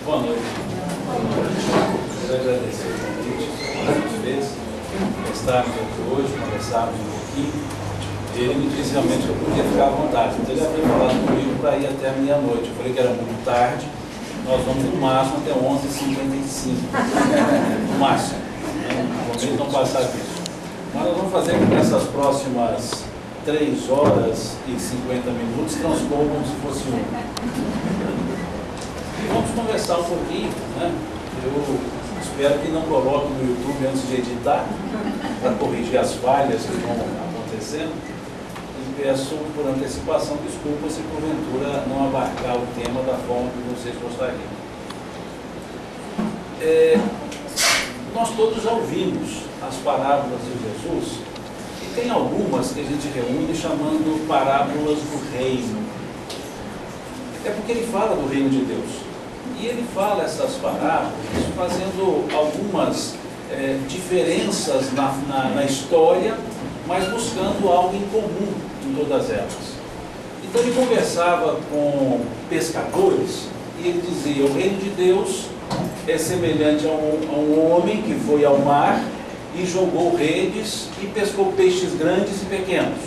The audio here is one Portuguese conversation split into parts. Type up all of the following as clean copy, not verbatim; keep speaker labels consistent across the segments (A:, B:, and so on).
A: Boa noite. Quero agradecer o convite que você fez, estarmos aqui hoje, conversarmos um pouquinho. Ele me disse realmente que eu podia ficar à vontade. Então ele havia falado comigo para ir até a meia-noite. Eu falei que era muito tarde, nós vamos no máximo até 11h55. No máximo. Vamos não passar disso. Mas nós vamos fazer com que essas próximas 3 horas e 50 minutos transcorram como se fosse Vamos conversar um pouquinho, né? Eu espero que não coloque no YouTube antes de editar, para corrigir as falhas que vão acontecendo. E peço por antecipação desculpa se porventura não abarcar o tema da forma que vocês gostariam. Nós todos já ouvimos as parábolas de Jesus, e tem algumas que a gente reúne chamando parábolas do reino. É porque ele fala do reino de Deus. E ele fala essas parábolas fazendo algumas diferenças na história, mas buscando algo em comum em todas elas. Então ele conversava com pescadores e ele dizia: o reino de Deus é semelhante a um homem que foi ao mar e jogou redes e pescou peixes grandes e pequenos.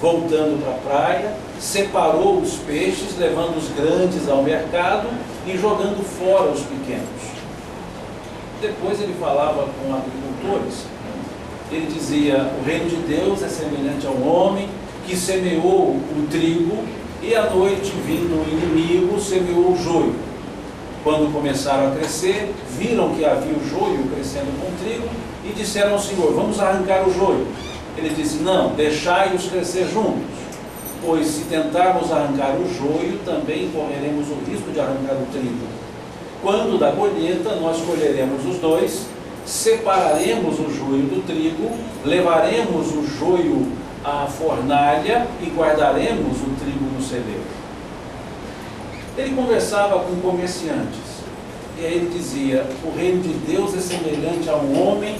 A: Voltando para a praia, separou os peixes, levando os grandes ao mercado e jogando fora os pequenos. Depois ele falava com agricultores. Ele dizia: o reino de Deus é semelhante a um homem que semeou o trigo e à noite, vindo o inimigo, semeou o joio. Quando começaram a crescer, viram que havia o joio crescendo com o trigo e disseram ao Senhor: vamos arrancar o joio. Ele disse: não, deixai-os crescer juntos, pois se tentarmos arrancar o joio, também correremos o risco de arrancar o trigo. Quando da colheita, nós colheremos os dois, separaremos o joio do trigo, levaremos o joio à fornalha e guardaremos o trigo no celeiro. Ele conversava com comerciantes, e aí ele dizia: o reino de Deus é semelhante a um homem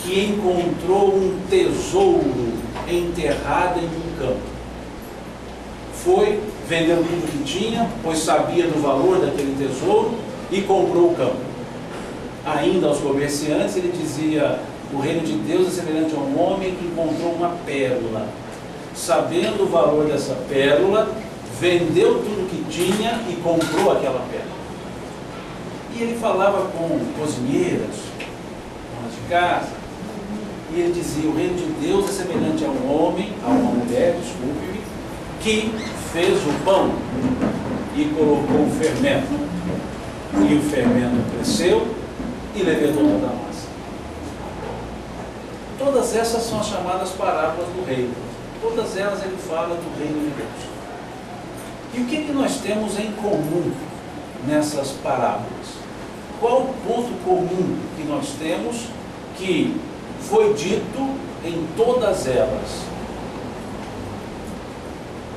A: que encontrou um tesouro enterrado em um campo. Foi, vendeu tudo que tinha, pois sabia do valor daquele tesouro, e comprou o campo. Ainda aos comerciantes ele dizia: o reino de Deus é semelhante a um homem que encontrou uma pérola. Sabendo o valor dessa pérola, vendeu tudo que tinha e comprou aquela pérola. E ele falava com cozinheiras, donas de casa, e ele dizia: o reino de Deus é semelhante a um homem, a uma mulher, desculpe-me, que fez o pão e colocou o fermento. E o fermento cresceu e levedou toda a massa. Todas essas são as chamadas parábolas do reino. Todas elas ele fala do reino de Deus. E o que nós temos em comum nessas parábolas? Qual o ponto comum que nós temos que foi dito em todas elas?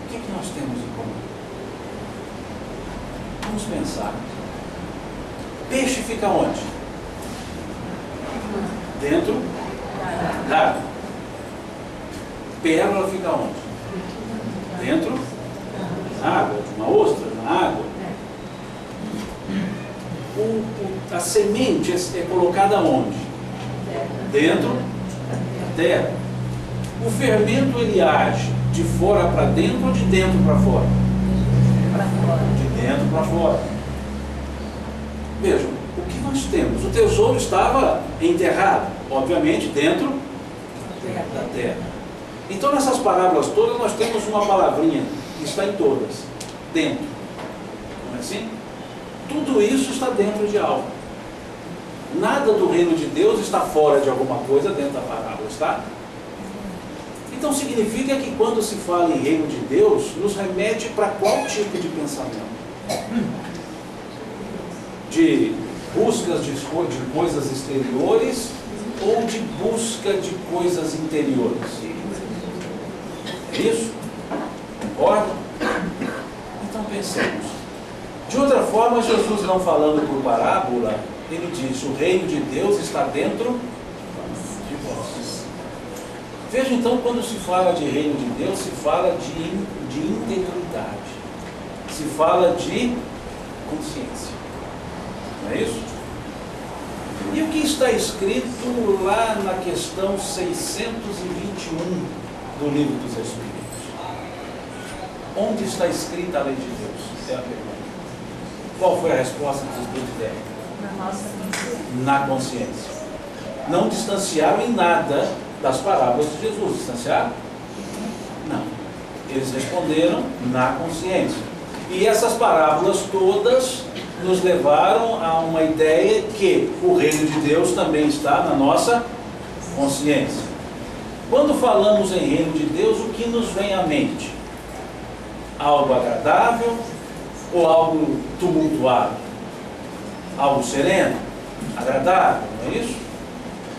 A: O que nós temos em comum? Vamos pensar. Peixe fica onde? Dentro da água. Pérola fica onde? Dentro da água. Uma ostra na água. A semente é colocada onde? Dentro da terra. O fermento ele age de fora para dentro ou de dentro para fora? De dentro para fora. Vejam, o que nós temos? O tesouro estava enterrado, obviamente, dentro da terra. Então, nessas parábolas todas, nós temos uma palavrinha que está em todas, dentro. Não é assim? Tudo isso está dentro de algo. Nada do reino de Deus está fora de alguma coisa dentro da parábola, está? Então, significa que quando se fala em reino de Deus, nos remete para qual tipo de pensamento? De buscas de coisas exteriores ou de busca de coisas interiores? É isso? Concorda? Então pensemos. De outra forma, Jesus não falando por parábola, ele diz: o reino de Deus está dentro de vós. Veja então, quando se fala de reino de Deus, se fala de interioridade, se fala de consciência. Não é isso? E o que está escrito lá na questão 621 do Livro dos Espíritos? Onde está escrita a lei de Deus? É a pergunta. Qual foi a resposta que os Espíritos deram?
B: Na nossa consciência.
A: Na consciência. Não distanciaram em nada das parábolas de Jesus. Distanciaram? Não. Eles responderam na consciência. E essas parábolas todas nos levaram a uma ideia que o reino de Deus também está na nossa consciência. Quando falamos em reino de Deus, o que nos vem à mente? Algo agradável ou algo tumultuado? Algo sereno, agradável, não é isso?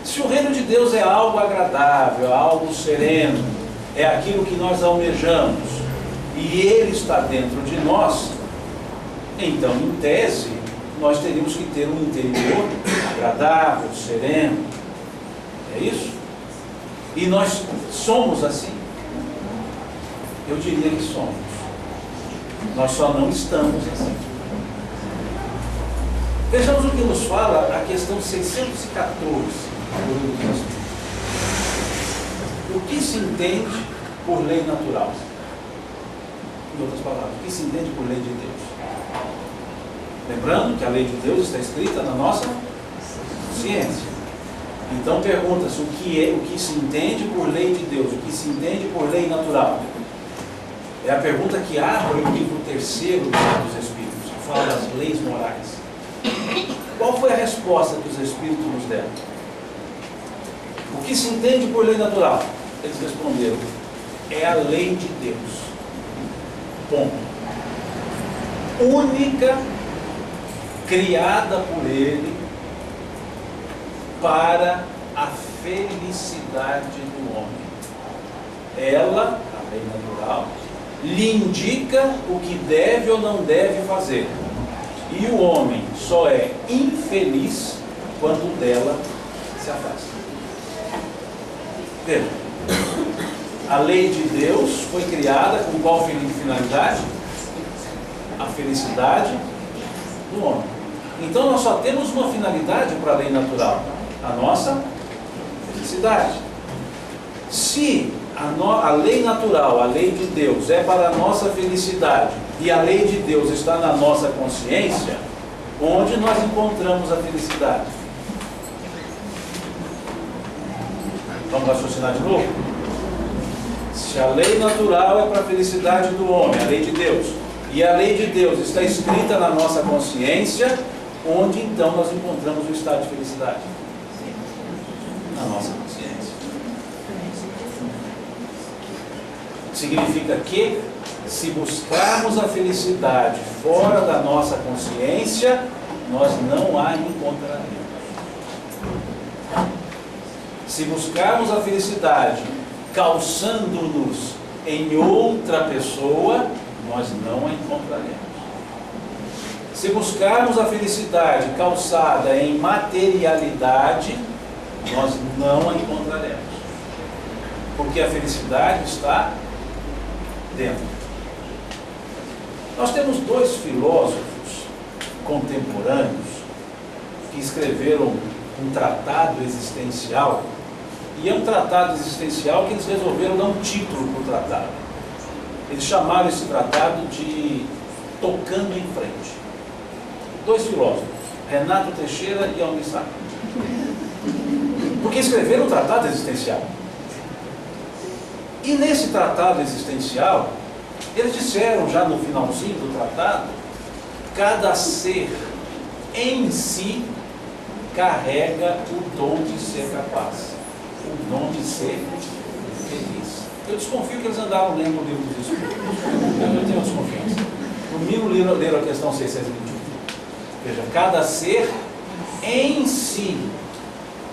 A: Se o reino de Deus é algo agradável, algo sereno, é aquilo que nós almejamos, e ele está dentro de nós, então, em tese, nós teríamos que ter um interior agradável, sereno. É isso? E nós somos assim? Eu diria que somos. Nós só não estamos assim. Vejamos o que nos fala a questão 614 do Livro dos Espíritos. O que se entende por lei natural? Em outras palavras, o que se entende por lei de Deus? Lembrando que a lei de Deus está escrita na nossa ciência. Então pergunta-se o que se entende por lei de Deus, o que se entende por lei natural. É a pergunta que abre o livro 3º dos Espíritos, que fala das leis morais. Qual foi a resposta que os Espíritos nos deram? O que se entende por lei natural? Eles responderam: é a lei de Deus. Ponto. Única, criada por Ele para a felicidade do homem. Ela, a lei natural, lhe indica o que deve ou não deve fazer. E o homem só é infeliz quando dela se afasta. Veja, a lei de Deus foi criada com qual finalidade? A felicidade do homem. Então nós só temos uma finalidade para a lei natural: a nossa felicidade. Se a lei natural, a lei de Deus, é para a nossa felicidade, e a lei de Deus está na nossa consciência, onde nós encontramos a felicidade? Vamos raciocinar de novo? Se a lei natural é para a felicidade do homem, a lei de Deus, e a lei de Deus está escrita na nossa consciência, onde então nós encontramos o estado de felicidade? Na nossa consciência. Significa que, se buscarmos a felicidade fora da nossa consciência, nós não a encontraremos. Se buscarmos a felicidade calçando-nos em outra pessoa, nós não a encontraremos. Se buscarmos a felicidade calçada em materialidade, nós não a encontraremos. Porque a felicidade está dentro. Nós temos dois filósofos contemporâneos que escreveram um tratado existencial, e é um tratado existencial que eles resolveram dar um título para o tratado. Eles chamaram esse tratado de Tocando em Frente. Dois filósofos, Renato Teixeira e Almir Sater, porque escreveram um tratado existencial. E nesse tratado existencial, eles disseram já no finalzinho do tratado: cada ser em si carrega o dom de ser capaz, o dom de ser feliz. Eu desconfio que eles andaram lendo o Livro dos Espíritos. Eu tenho desconfiança. No mínimo leram a questão 621. Veja, cada ser em si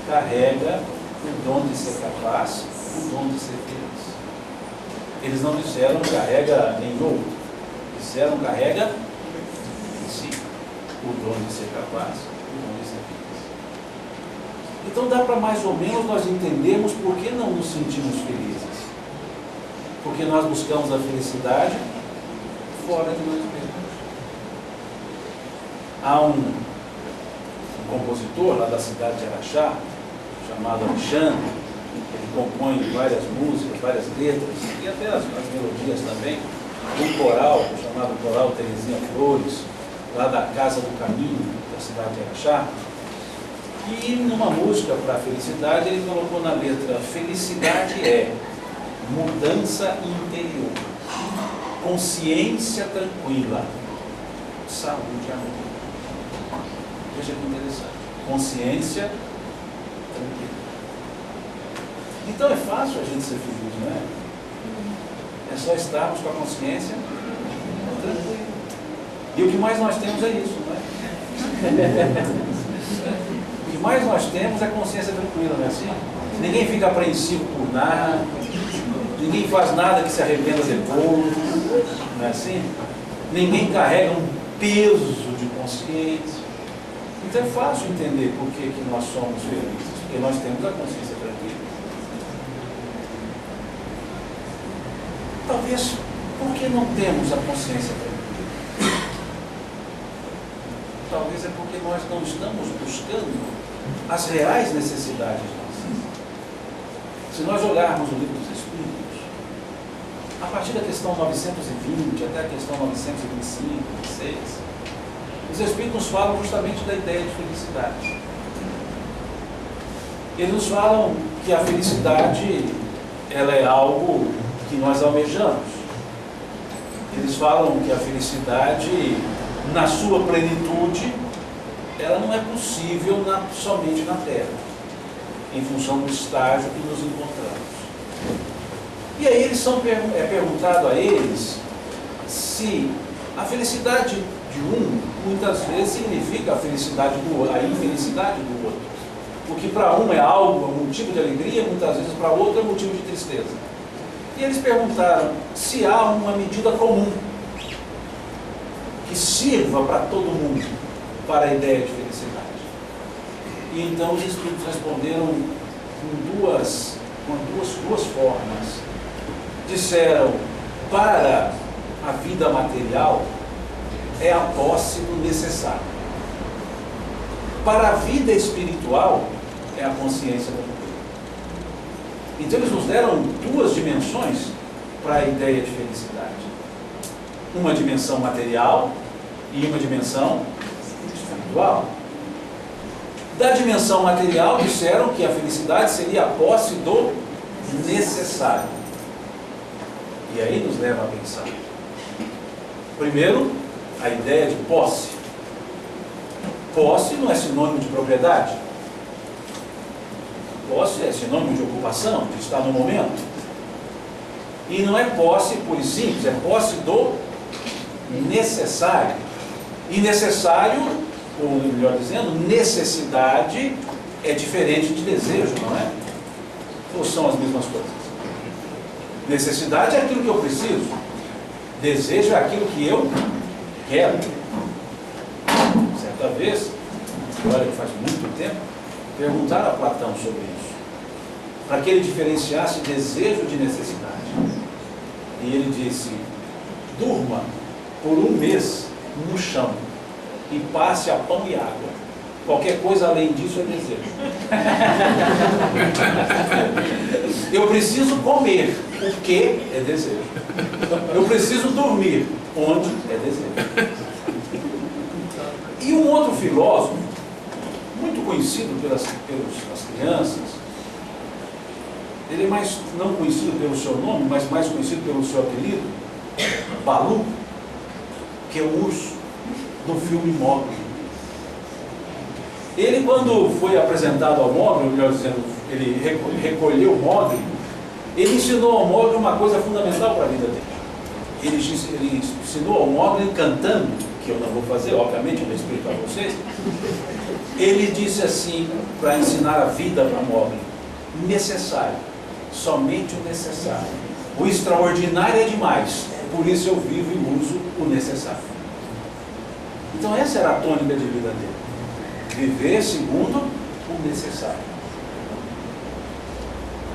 A: carrega o dom de ser capaz, o dom de ser feliz. Eles não disseram carrega em outro, disseram carrega em si o dom de ser capaz, o dom de ser feliz. Então dá para mais ou menos nós entendermos por que não nos sentimos felizes. Porque nós buscamos a felicidade fora de nós mesmos. Há um compositor lá da cidade de Araxá, chamado Alexandre. Ele compõe várias músicas, várias letras, e até as melodias também. Um coral, chamado Coral Terezinha Flores, lá da Casa do Caminho, da cidade de Araxá. E numa música para a felicidade, ele colocou na letra: felicidade é mudança interior, consciência tranquila, saúde e amor. Veja que interessante. Consciência tranquila. Então é fácil a gente ser feliz, não é? É só estarmos com a consciência tranquila. E o que mais nós temos é isso, não é? O que mais nós temos é consciência tranquila, não é assim? Ninguém fica apreensivo por nada, ninguém faz nada que se arrependa depois, não é assim? Ninguém carrega um peso de consciência. Então é fácil entender por que nós somos felizes, porque nós temos a consciência tranquila. Talvez, por que não temos a consciência tranquila? Talvez é porque nós não estamos buscando as reais necessidades nossas. Se nós olharmos o livro dos Espíritos, a partir da questão 920 até a questão 925, 26, os Espíritos nos falam justamente da ideia de felicidade. Eles nos falam que a felicidade, ela é algo que nós almejamos. Eles falam que a felicidade, na sua plenitude, ela não é possível somente na Terra, em função do estágio que nos encontramos. E aí é perguntado a eles se a felicidade de um, muitas vezes, significa a infelicidade do outro. O que para um é algo, é um motivo de alegria, muitas vezes para outro é um motivo de tristeza. E eles perguntaram se há uma medida comum que sirva para todo mundo, para a ideia de felicidade. E então os Espíritos responderam com duas formas. Disseram: para a vida material é a posse do necessário. Para a vida espiritual é a consciência da vida. Então eles nos deram duas dimensões para a ideia de felicidade. Uma dimensão material e uma dimensão espiritual. Da dimensão material, disseram que a felicidade seria a posse do necessário. E aí nos leva a pensar. Primeiro, a ideia de posse. Posse não é sinônimo de propriedade. Posse é sinônimo de ocupação, de estar no momento. E não é posse pura e simples, é posse do necessário. E necessário, ou melhor dizendo, necessidade é diferente de desejo, não é? Ou são as mesmas coisas? Necessidade é aquilo que eu preciso. Desejo é aquilo que eu quero. Certa vez, olha que faz muito tempo, perguntaram a Platão sobre isso, para que ele diferenciasse desejo de necessidade. E ele disse: durma por um mês no chão e passe a pão e água. Qualquer coisa além disso é desejo. Eu preciso comer, o que é desejo. Eu preciso dormir, onde é desejo. E um outro filósofo, muito conhecido pelas crianças, ele é mais não conhecido pelo seu nome, mas mais conhecido pelo seu apelido, Balu, que é o urso do filme Mogli. Ele, quando foi apresentado ao Mogli, melhor dizendo, ele recolheu o Mogli, ele ensinou ao Mogli uma coisa fundamental para a vida dele. Ele ensinou ao Mogli cantando, que eu não vou fazer, obviamente, eu vou explicar a vocês. Ele disse assim, para ensinar a vida para Mogli: necessário, somente o necessário. O extraordinário é demais, por isso eu vivo e uso o necessário. Então essa era a tônica de vida dele. Viver segundo o necessário.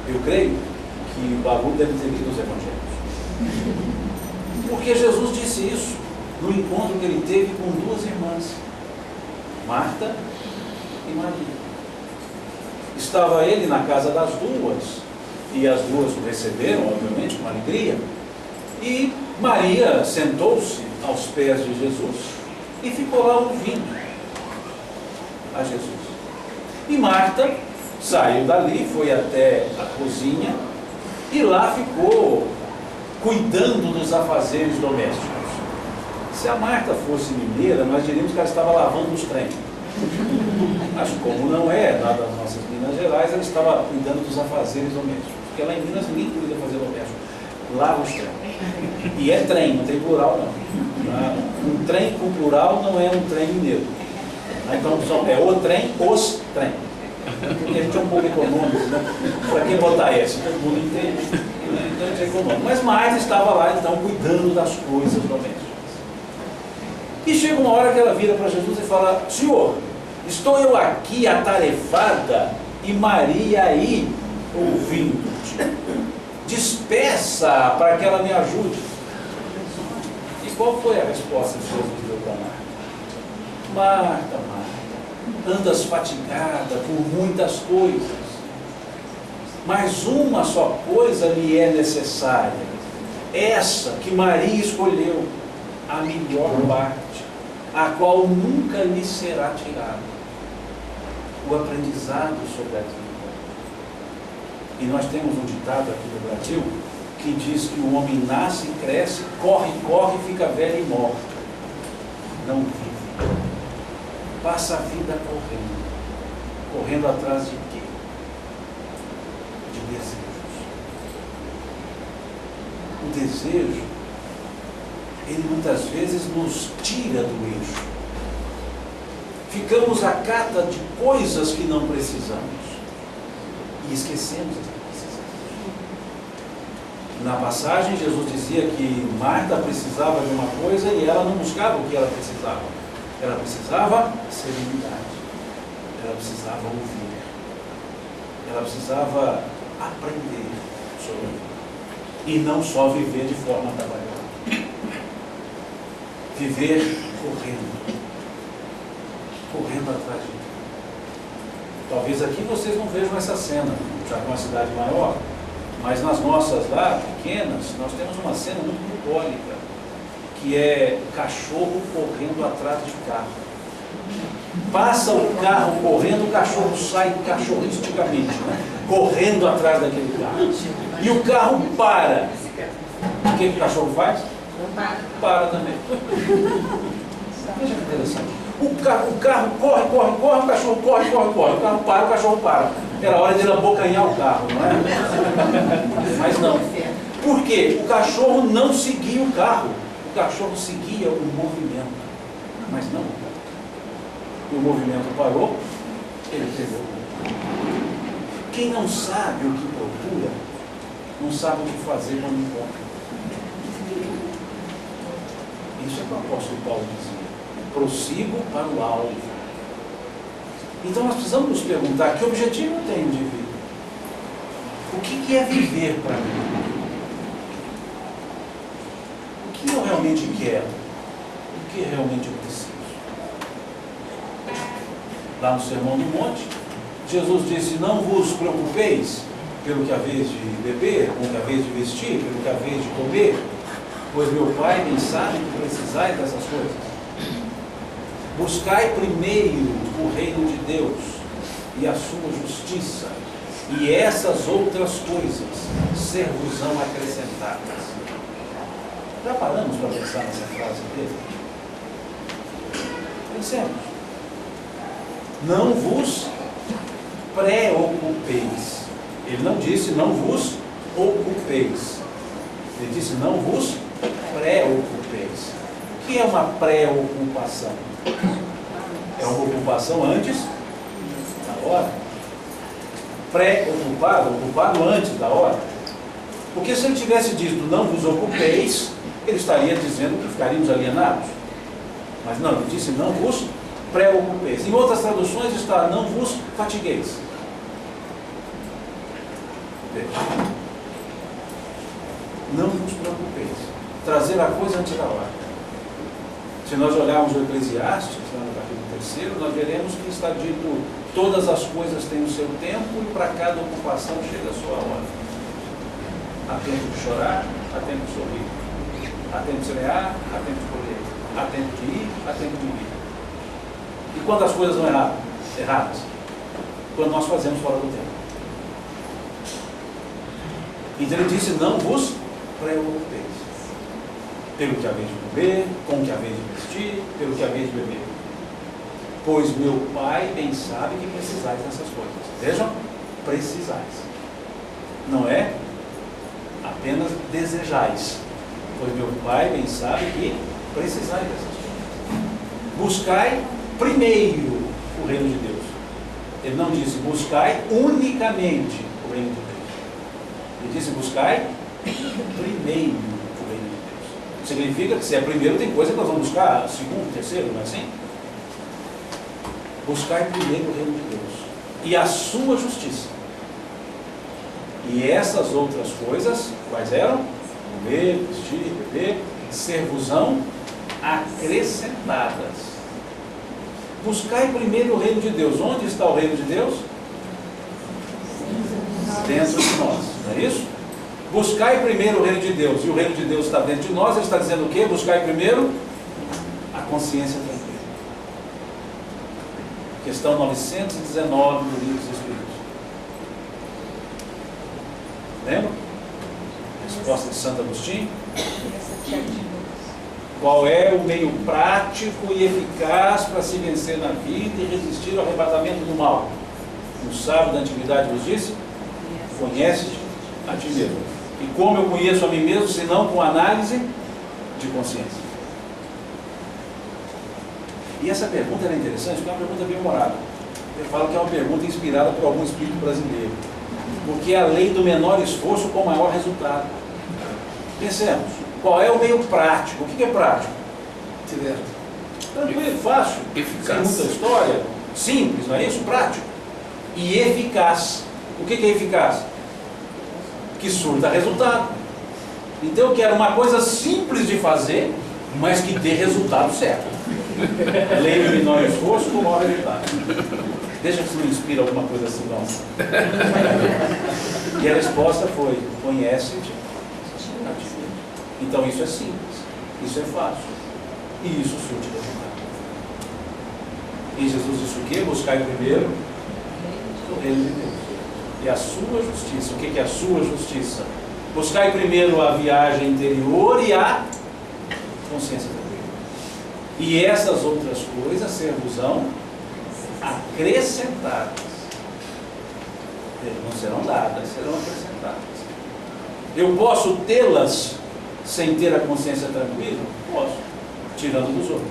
A: Eu creio que o Balu deve ter lido os evangelhos. Porque Jesus disse isso no encontro que ele teve com duas irmãs, Marta e Maria. Estava ele na casa das duas, e as duas o receberam, obviamente, com alegria. E Maria sentou-se aos pés de Jesus e ficou lá ouvindo a Jesus. E Marta saiu dali, foi até a cozinha e lá ficou cuidando dos afazeres domésticos. Se a Marta fosse mineira, nós diríamos que ela estava lavando os trens. Mas como não é, nada das nossas Minas Gerais, ela estava cuidando dos afazeres domésticos. Porque lá em Minas ninguém cuida de fazer doméstico. Lava os trens. E é trem, não tem plural não. Um trem com plural não é um trem mineiro. Então é o trem, os trem. Porque a gente é um pouco econômico, né? Para quem botar esse, todo mundo entende. Né? Então a gente é econômico. Mas Marta estava lá, então, cuidando das coisas domésticas. E chega uma hora que ela vira para Jesus e fala: Senhor, estou eu aqui atarefada e Maria aí ouvindo-te. Despeça para que ela me ajude. E qual foi a resposta que Jesus deu para Marta? Marta, Marta, andas fatigada por muitas coisas, mas uma só coisa lhe é necessária, essa que Maria escolheu, a melhor parte, a qual nunca lhe será tirada, o aprendizado sobre a vida. E nós temos um ditado aqui no Brasil que diz que o homem nasce, cresce, corre, corre, fica velho e morre. Não vive. Passa a vida correndo. Correndo atrás de quê? De desejos. O desejo, ele muitas vezes nos tira do eixo. Ficamos à cata de coisas que não precisamos. E esquecemos as que precisamos. Na passagem, Jesus dizia que Marta precisava de uma coisa e ela não buscava o que ela precisava. Ela precisava serenidade. Ela precisava ouvir. Ela precisava aprender sobre a vida. E não só viver de forma trabalhada. Viver correndo. Correndo atrás de Deus. Talvez aqui vocês não vejam essa cena, já com uma cidade maior, mas nas nossas lá, pequenas, nós temos uma cena muito bucólica, que é cachorro correndo atrás de carro. Passa o carro correndo, o cachorro sai cachorristicamente, né? Correndo atrás daquele carro. E o carro para. O que o cachorro faz? Para também. Veja que interessante. O carro corre, o cachorro corre. O carro para, o cachorro para. Era hora de ele abocanhar o carro, não é? Mas não. Por quê? O cachorro não seguia o carro. O cachorro seguia o movimento. Mas não o carro. E o movimento parou, ele pegou. Quem não sabe o que procura, não sabe o que fazer quando encontra. Isso é o que o apóstolo Paulo dizia. Prossigo para o alvo. Então nós precisamos nos perguntar: que objetivo eu tenho de vida? O que é viver para mim? O que eu realmente quero? O que realmente eu preciso? Lá no Sermão do Monte, Jesus disse: não vos preocupeis pelo que haveis de beber, pelo que haveis de vestir, pelo que haveis de comer, pois meu Pai bem sabe que precisais dessas coisas. Buscai primeiro o reino de Deus e a sua justiça, e essas outras coisas ser-vos-ão acrescentadas. Já paramos para pensar nessa frase dele? Pensemos. Não vos preocupeis. Ele não disse não vos ocupeis. Ele disse não vos preocupeis. O que é uma preocupação? É uma ocupação antes da hora. Pré-ocupado, ocupado antes da hora. Porque se ele tivesse dito não vos ocupeis, ele estaria dizendo que ficaríamos alienados. Mas não, ele disse não vos preocupeis. Em outras traduções está não vos fatigueis. Veja. Não vos preocupeis. Trazer a coisa antes da hora. Se nós olharmos o Eclesiastes, no capítulo 3, nós veremos que está dito Todas as coisas têm o seu tempo e para cada ocupação chega a sua hora. Há tempo de chorar, há tempo de sorrir. Há tempo de semear, há tempo de colher. Há tempo de ir, há tempo de vir. E quando as coisas vão erradas? Quando nós fazemos fora do tempo. Então ele disse, não vos preocupeis. Pelo que haveis de comer, com o que haveis de vestir, pelo que haveis de beber. Pois meu Pai bem sabe que precisais dessas coisas. Vejam, precisais. Não é apenas desejais. Pois meu Pai bem sabe que precisais dessas coisas. Buscai primeiro o reino de Deus. Ele não disse buscai unicamente o reino de Deus. Ele disse buscai primeiro o reino de Deus. Significa que se é primeiro tem coisa que nós vamos buscar, segundo, terceiro, não é assim? Buscai primeiro o reino de Deus e a sua justiça. E essas outras coisas, quais eram? Comer, vestir, beber, ser-vos-ão acrescentadas. Buscai primeiro o reino de Deus. Onde está o reino de Deus? Dentro de nós, não é isso? Buscai primeiro o reino de Deus, e o reino de Deus está dentro de nós. Ele está dizendo o quê? Buscai primeiro a consciência tranquila. Questão 919 do Livro dos Espíritos. Lembra? Resposta de Santo Agostinho. Qual é o meio prático e eficaz para se vencer na vida e resistir ao arrebatamento do mal? O sábio da antiguidade nos disse: conhece-te a ti mesmo. E como eu conheço a mim mesmo, senão com análise de consciência? E essa pergunta é interessante, porque é uma pergunta bem-humorada. Eu falo que é uma pergunta inspirada por algum espírito brasileiro. Porque é a lei do menor esforço com maior resultado. Pensemos, qual é o meio prático? O que é prático?
B: Direto.
A: Tranquilo, fácil,
B: Eficaz.
A: sem muita história, simples, não é isso? Prático. E eficaz. O que é eficaz? Que surta resultado. Então eu quero uma coisa simples de fazer, mas que dê resultado certo. Lei do menor esforço com maior resultado. Deixa se não inspira alguma coisa assim, nossa. E a resposta foi: conhece-te a ti mesmo. Então isso é simples, isso é fácil, e isso surte resultado. E Jesus disse o quê? Buscai primeiro o reino de Deus e a sua justiça. O que é a sua justiça? Buscai primeiro a viagem interior e a consciência tranquila. E essas outras coisas ser-vos-ão acrescentadas. Não serão dadas, serão acrescentadas. Eu posso tê-las sem ter a consciência tranquila? Posso, tirando dos outros.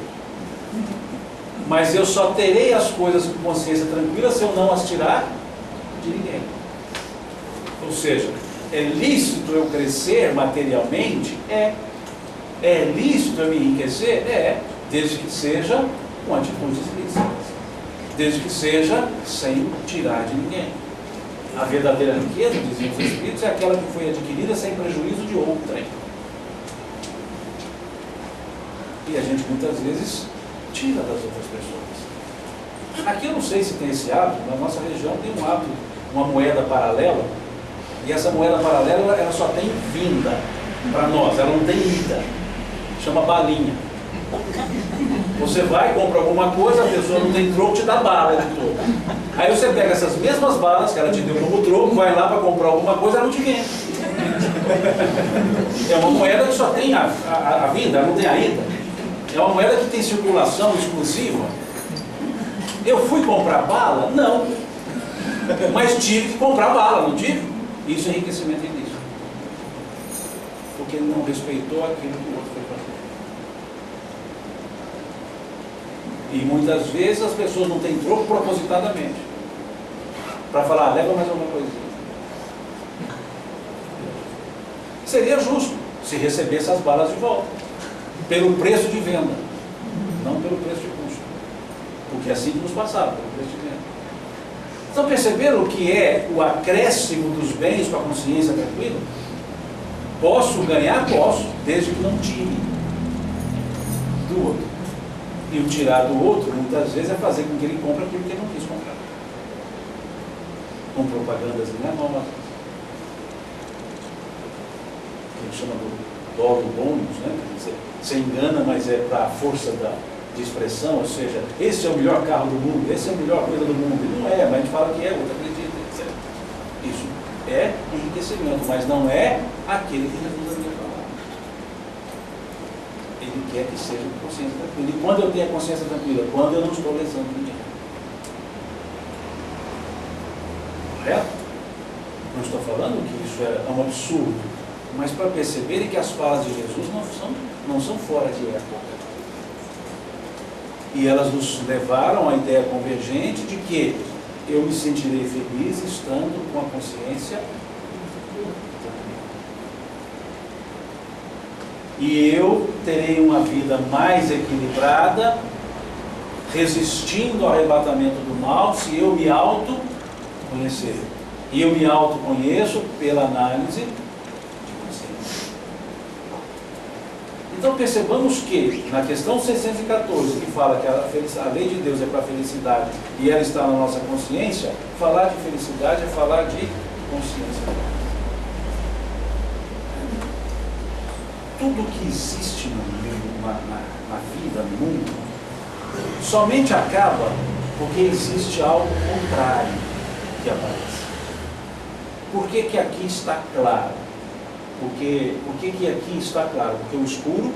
A: Mas eu só terei as coisas com consciência tranquila se eu não as tirar de ninguém. Ou seja, é lícito eu crescer materialmente? É. É lícito eu me enriquecer? É. Desde que seja com atitudes lícitas. Desde que seja sem tirar de ninguém. A verdadeira riqueza, diziam os Espíritos, é aquela que foi adquirida sem prejuízo de outrem. E a gente muitas vezes tira das outras pessoas. Aqui eu não sei se tem esse hábito, na nossa região tem um hábito, uma moeda paralela, e essa moeda paralela ela só tem vinda para nós, ela não tem ida. Chama balinha. Você vai, compra alguma coisa, a pessoa não tem troco, te dá bala de troco. Aí você pega essas mesmas balas que ela te deu como troco, vai lá para comprar alguma coisa, ela não te vende. É uma moeda que só tem a vinda, ela não tem a ida. É uma moeda que tem circulação exclusiva. Eu fui comprar bala? Não. Mas tive que comprar bala, não tive? Isso é enriquecimento ilícito. Porque ele não respeitou aquilo que o outro foi fazer. E muitas vezes as pessoas não têm troco propositadamente. Para falar, leva mais alguma coisinha. Seria justo se recebesse as balas de volta. Pelo preço de venda. Não pelo preço de custo. Porque assim que nos passaram, pelo preço de venda. Então perceberam o que é o acréscimo dos bens com a consciência tranquila? Posso ganhar? Posso, desde que não tire do outro. E o tirar do outro, muitas vezes, é fazer com que ele compre aquilo que ele não quis comprar. com propagandas enganonas, que a gente chama do dolo bônus, né? Quer dizer, você engana, mas é para a força de expressão, ou seja, esse é o melhor carro do mundo, esse é a melhor coisa do mundo. E não é, mas a gente fala que é, outro acredita, etc. Isso é enriquecimento, mas não é aquele que Jesus havia falado. Ele quer que seja com consciência tranquila. E quando eu tenho a consciência tranquila? Quando eu não estou lesando ninguém. Correto? Não estou falando que isso é um absurdo, mas para perceberem que as falas de Jesus não são fora de época. E elas nos levaram à ideia convergente de que eu me sentirei feliz estando com a consciência e eu terei uma vida mais equilibrada, resistindo ao arrebatamento do mal, se eu me autoconhecer. E eu me autoconheço pela análise de consciência. Então percebamos que, na questão 614, que fala que a lei de Deus é para a felicidade e ela está na nossa consciência, falar de felicidade é falar de consciência. Tudo que existe no mundo, na vida, no mundo, somente acaba porque existe algo contrário que aparece. Por que que aqui está claro? Por que aqui está claro? Porque o escuro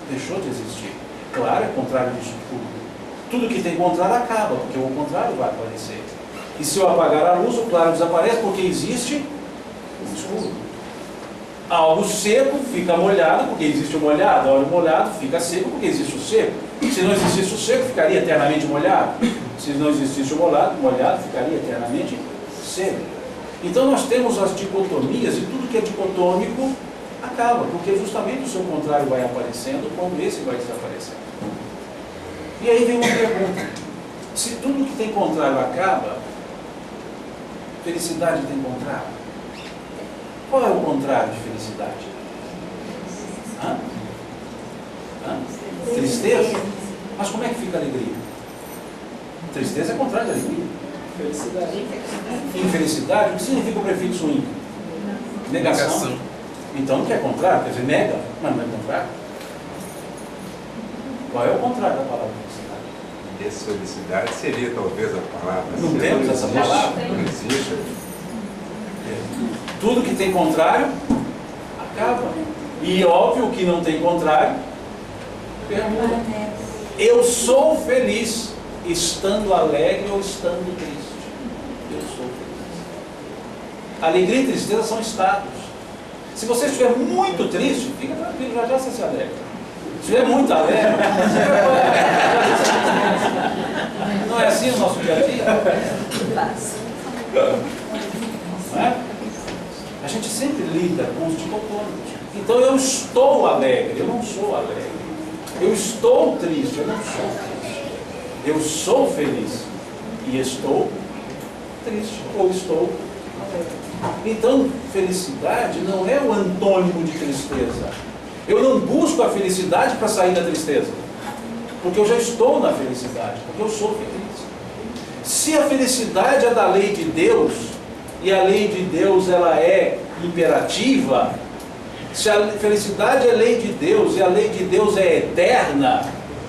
A: deixou de existir. Claro, é contrário do escuro. Tudo que tem contrário acaba, porque o contrário vai aparecer. E se eu apagar a luz, o claro desaparece porque existe o escuro. Algo seco fica molhado porque existe o molhado. Algo molhado fica seco porque existe o seco. Se não existisse o seco, ficaria eternamente molhado. Se não existisse o molhado ficaria eternamente seco. Então nós temos as dicotomias e tudo que é dicotômico acaba, porque justamente o seu contrário vai aparecendo quando esse vai desaparecendo. E aí vem uma pergunta: se tudo que tem contrário acaba, felicidade tem contrário? Qual é o contrário de felicidade? Tristeza? Mas como é que fica a alegria? Tristeza é contrário de alegria.
B: Felicidade.
A: Infelicidade? O que significa o prefixo in? Negação. Então não é contrário, quer dizer, nega, mas não é contrário. Qual é o contrário da palavra felicidade?
C: Desfelicidade seria talvez a palavra.
A: Não temos essa palavra?
C: Não existe.
A: Tudo que tem contrário, acaba. E óbvio que não tem contrário, pergunta. Eu sou feliz estando alegre ou estando triste? Eu sou feliz. Alegria e tristeza são estados. Se você estiver muito triste, fica tranquilo, já você se alegra. Se estiver muito alegre, não é assim no nosso dia a dia? Não é? A gente sempre lida com os dicotômicos. Então eu estou alegre, eu não sou alegre. Eu estou triste, eu não sou triste. Eu sou feliz e estou triste, ou estou alegre. Então, felicidade não é o antônimo de tristeza. Eu não busco a felicidade para sair da tristeza, porque eu já estou na felicidade, porque eu sou feliz. Se a felicidade é da lei de Deus, e a lei de Deus ela é imperativa, se a felicidade é lei de Deus e a lei de Deus é eterna,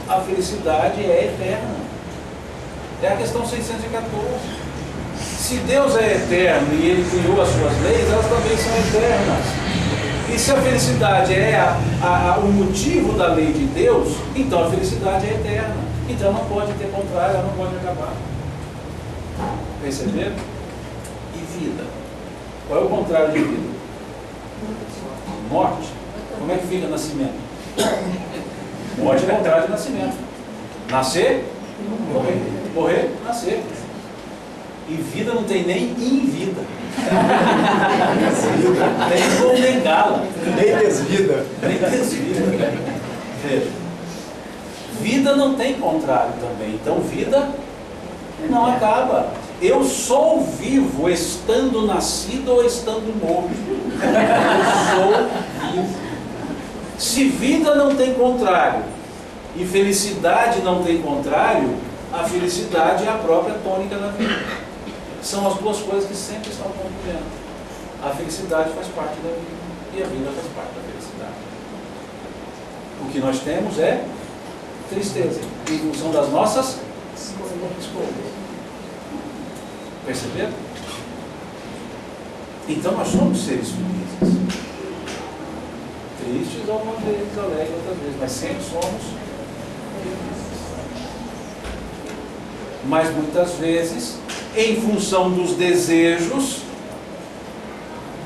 A: a felicidade é eterna. É a questão 614. Se Deus é eterno e Ele criou as suas leis, elas também são eternas. E se a felicidade é o motivo da lei de Deus, então a felicidade é eterna. Então não pode ter contrário, ela não pode acabar. Perceberam? E vida? Qual é o contrário de vida? Morte. Como é que fica nascimento? Morte é o contrário de nascimento. Nascer, morrer. Morrer, nascer. E vida não tem nem em vida. Nem como negá-la.
C: Nem desvida.
A: Nem desvida. Veja. Vida não tem contrário também. Então vida não acaba. Eu sou vivo estando nascido ou estando morto. Eu sou vivo. Se vida não tem contrário e felicidade não tem contrário, a felicidade é a própria tônica da vida. são as duas coisas que sempre estão convivendo. A felicidade faz parte da vida e a vida faz parte da felicidade. O que nós temos é tristeza, em função das nossas escolhas. Perceberam? Então nós somos seres felizes. Tristes algumas vezes, alegres outras vezes, mas sempre somos felizes. Mas muitas vezes, em função dos desejos,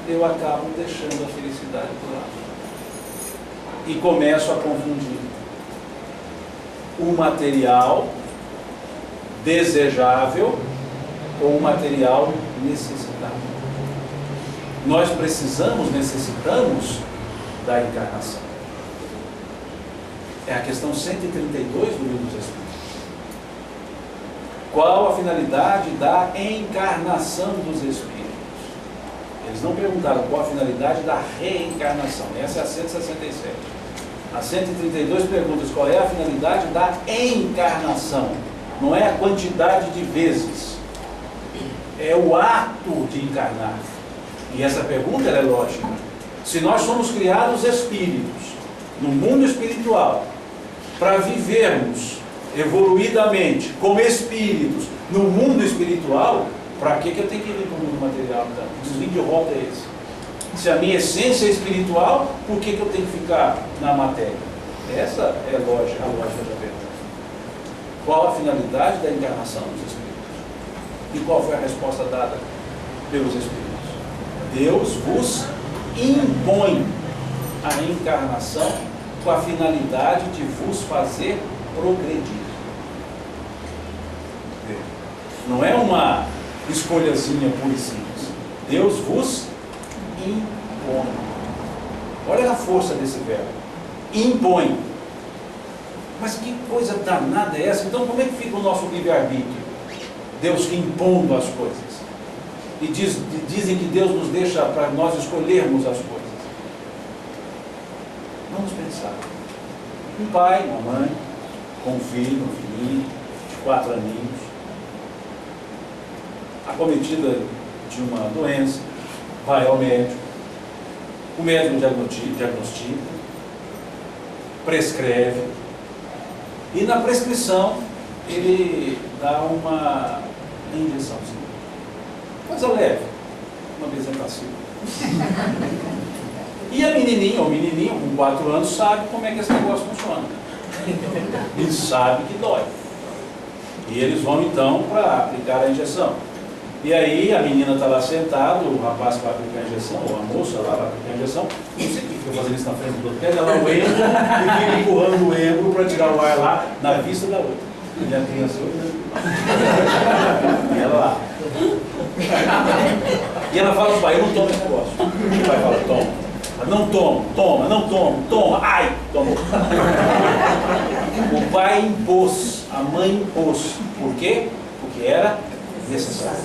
A: eu acabo deixando a felicidade por lado. E começo a confundir o material desejável ou o material necessitado. Nós necessitamos da encarnação. É a questão 132 do Livro dos Espíritos. Qual a finalidade da encarnação dos Espíritos? Eles não perguntaram qual a finalidade da reencarnação. Essa é a 167. A 132 perguntas qual é a finalidade da encarnação. Não é a quantidade de vezes. É o ato de encarnar. E essa pergunta é lógica. Se nós somos criados espíritos, no mundo espiritual, para vivermos evoluidamente como espíritos no mundo espiritual, para que eu tenho que vir para o mundo material? Então? O desvio de rota é esse. Se a minha essência é espiritual, por que eu tenho que ficar na matéria? Essa é a lógica da verdade. Qual a finalidade da encarnação dos espíritos? E qual foi a resposta dada pelos espíritos? Deus vos impõe a encarnação com a finalidade de vos fazer progredir. Não é uma escolhazinha pura e simples. Deus vos impõe. Olha a força desse verbo. Impõe. Mas que coisa danada é essa? Então como é que fica o nosso livre-arbítrio? Deus impondo as coisas. E dizem que Deus nos deixa para nós escolhermos as coisas. Vamos pensar. Um pai, uma mãe, com um filho, uma filhinha, de 4 aninhos, acometida de uma doença, vai ao médico, o médico diagnostica, prescreve, e na prescrição ele dá uma injeçãozinha. Coisa leve, uma bezetacil. E a menininha ou menininho com 4 anos sabe como é que esse negócio funciona. E sabe que dói. E eles vão então para aplicar a injeção. E aí a menina está lá sentada, o rapaz vai aplicar a injeção, ou a moça lá vai aplicar a injeção, não sei o que fica fazendo isso na frente do outro, pega lá o embro e fica empurrando o embro para tirar o ar lá na vista da outra. E a criança e ela lá. E ela fala ao pai, eu não tomo esse negócio. O pai fala, toma. Não tomo, toma, não tomo, toma, ai, tomou. O pai impôs, a mãe impôs. Por quê? Porque era necessário.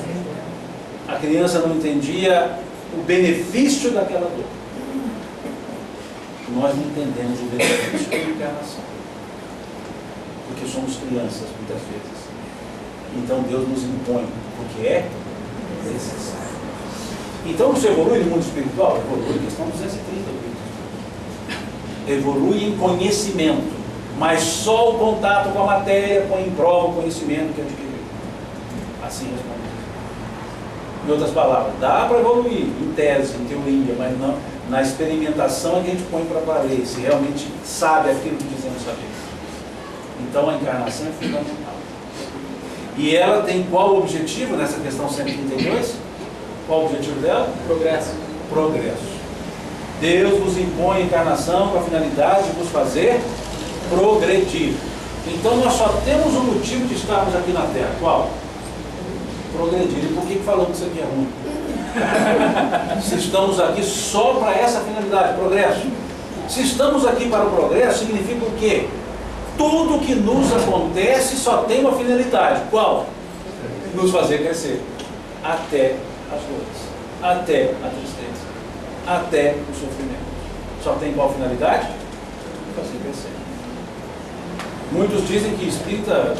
A: A criança não entendia o benefício daquela dor. Nós não entendemos o benefício da encarnação. Porque somos crianças, muitas vezes. Então Deus nos impõe, porque é necessário. Então você evolui no mundo espiritual? Evolui, questão 230. Evolui em conhecimento, mas só o contato com a matéria põe em prova o conhecimento que adquiriu. Assim responde. Em outras palavras, dá para evoluir em tese, em teoria, mas não, na experimentação é que a gente põe para valer, se realmente sabe aquilo que dizemos saber. Então a encarnação é fundamental. E ela tem qual objetivo nessa questão 132? Qual o objetivo dela?
B: Progresso.
A: Progresso. Deus vos impõe a encarnação com a finalidade de vos fazer progredir. Então nós só temos um motivo de estarmos aqui na Terra. Qual? Progredir. E por que falamos que isso aqui é ruim? Se estamos aqui só para essa finalidade, progresso. Se estamos aqui para o progresso, significa o quê? Tudo que nos acontece só tem uma finalidade. Qual? Nos fazer crescer. Até as dores, até a tristeza, até o sofrimento. Só tem qual finalidade? Fazer crescer. Muitos dizem que espírita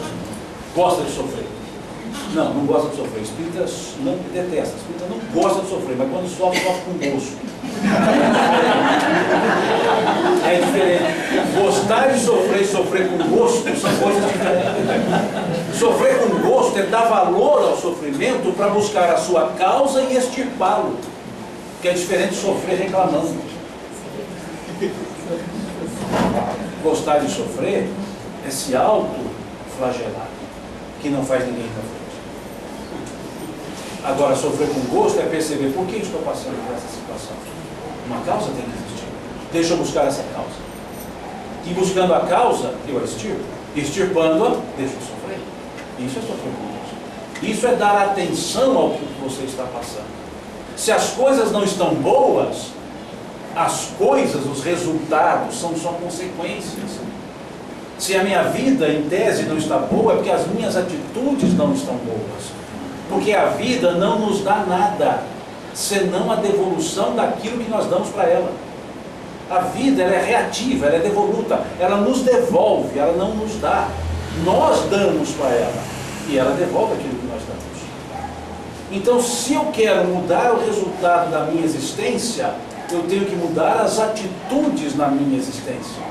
A: gosta de sofrer. Não gosta de sofrer. Espírita não detesta. Espírita não gosta de sofrer, mas quando sofre com gosto. É diferente. Gostar de sofrer e sofrer com gosto são coisas diferentes. Sofrer com gosto é dar valor ao sofrimento para buscar a sua causa e extirpá-lo. Que é diferente de sofrer reclamando. Gostar de sofrer é se auto-flagelar, que não faz ninguém para frente. Agora, sofrer com gosto é perceber por que estou passando por essa situação. Uma causa tem que existir. Deixa eu buscar essa causa. E buscando a causa, eu a extirpo. Extirpando-a, deixa eu sofrer. Isso é sofrer com gosto. Isso é dar atenção ao que você está passando. Se as coisas não estão boas, as coisas, os resultados são só consequências. Se a minha vida, em tese, não está boa, é porque as minhas atitudes não estão boas. Porque a vida não nos dá nada, senão a devolução daquilo que nós damos para ela. A vida, ela é reativa, ela é devoluta, ela nos devolve, ela não nos dá. Nós damos para ela, e ela devolve aquilo que nós damos. Então, se eu quero mudar o resultado da minha existência, eu tenho que mudar as atitudes na minha existência.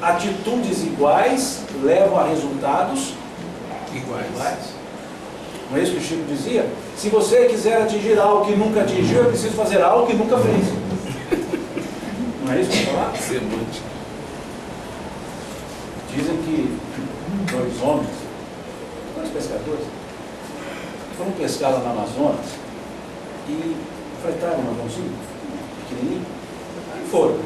A: Atitudes iguais levam a resultados iguais. Não é isso que o Chico dizia? Se você quiser atingir algo que nunca atingiu, é preciso fazer algo que nunca fez. Não é isso que eu falar? Dizem que dois pescadores, foram pescar lá no Amazonas e fretaram um aviãozinho pequenininho. Aí foram.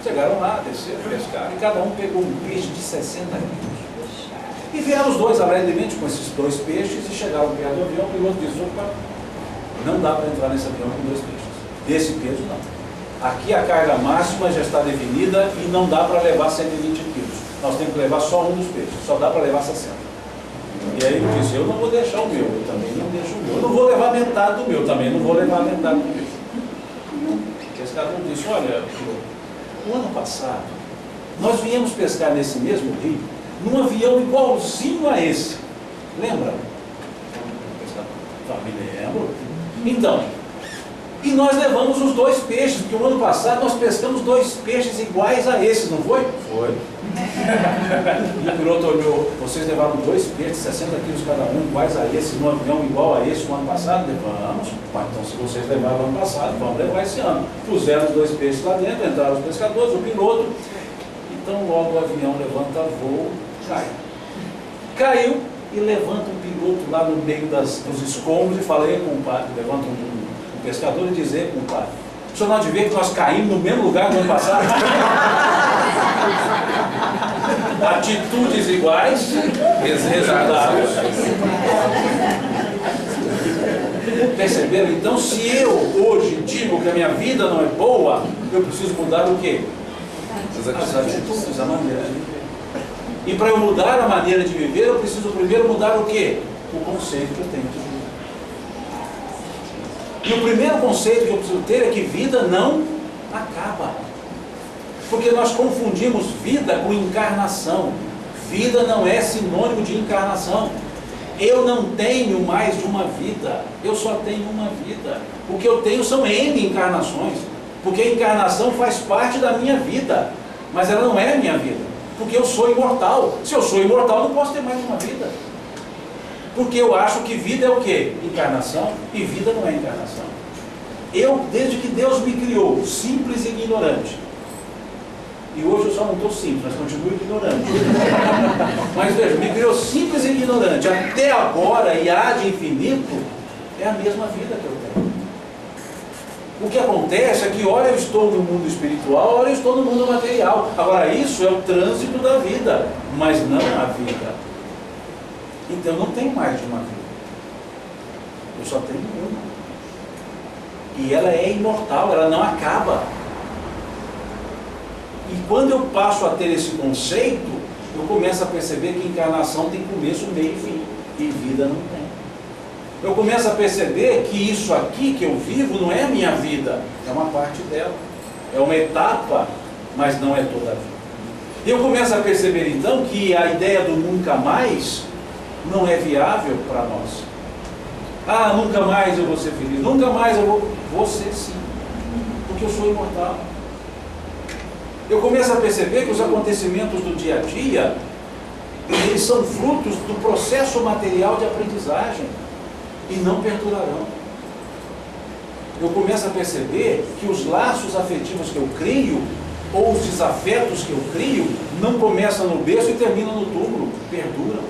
A: Chegaram lá, desceram, pescaram, e cada um pegou um peixe de 60 quilos. E vieram os dois alegremente com esses dois peixes e chegaram perto do avião. O piloto disse: opa, não dá para entrar nesse avião com 2 peixes. Desse peso, não. Aqui a carga máxima já está definida e não dá para levar 120 quilos. Nós temos que levar só um dos peixes, só dá para levar 60. E aí ele disse: eu não vou deixar o meu, eu também não deixo o meu. Eu não vou levar metade do meu, também não vou levar metade do meu. O pescador disse: olha, no ano passado, nós viemos pescar nesse mesmo rio, num avião igualzinho a esse. Lembra? Me lembro. Então, e nós levamos os 2 peixes, porque o ano passado nós pescamos 2 peixes iguais a esses, não foi? Foi. E o piloto olhou: vocês levaram 2 peixes, 60 quilos cada um, iguais a esses, num avião igual a esse no ano passado? Levamos. Então, se vocês levaram no ano passado, vamos levar esse ano. Puseram os 2 peixes lá dentro, entraram os pescadores, o piloto. Então, logo o avião levanta voo, caiu e levanta um piloto lá no meio dos escombros e fala: ei, compadre, levanta um pescador e diz: ei, compadre, o senhor não há de ver que nós caímos no mesmo lugar do ano passado? Atitudes iguais, resultados. Perceberam? Então, se eu hoje digo que a minha vida não é boa, eu preciso mudar o quê? As atitudes, a maneira de viver. E para eu mudar a maneira de viver, eu preciso primeiro mudar o quê? O conceito que eu tenho de vida. E o primeiro conceito que eu preciso ter é que vida não acaba. Porque nós confundimos vida com encarnação. Vida não é sinônimo de encarnação. Eu não tenho mais de uma vida. Eu só tenho uma vida. O que eu tenho são N encarnações. Porque a encarnação faz parte da minha vida. Mas ela não é a minha vida. Porque eu sou imortal. Se eu sou imortal, eu não posso ter mais de uma vida. Porque eu acho que vida é o quê? Encarnação. E vida não é encarnação. Eu, desde que Deus me criou, simples e ignorante. E hoje eu só não estou simples, mas continuo ignorante. Mas veja, me criou simples e ignorante. Até agora, e há de infinito, é a mesma vida que eu tenho. O que acontece é que ora eu estou no mundo espiritual, ora eu estou no mundo material. Agora, isso é o trânsito da vida, mas não a vida. Então, eu não tenho mais de uma vida. Eu só tenho uma. E ela é imortal, ela não acaba. E quando eu passo a ter esse conceito, eu começo a perceber que encarnação tem começo, meio e fim. E vida não tem. Eu começo a perceber que isso aqui que eu vivo não é a minha vida, é uma parte dela. É uma etapa, mas não é toda a vida. E eu começo a perceber então que a ideia do nunca mais não é viável para nós. Ah, nunca mais eu vou ser feliz, nunca mais eu vou ser sim, porque eu sou imortal. Eu começo a perceber que os acontecimentos do dia a dia, eles são frutos do processo material de aprendizagem e não perdurarão. Eu começo a perceber que os laços afetivos que eu crio, ou os desafetos que eu crio, não começam no berço e terminam no túmulo, perduram.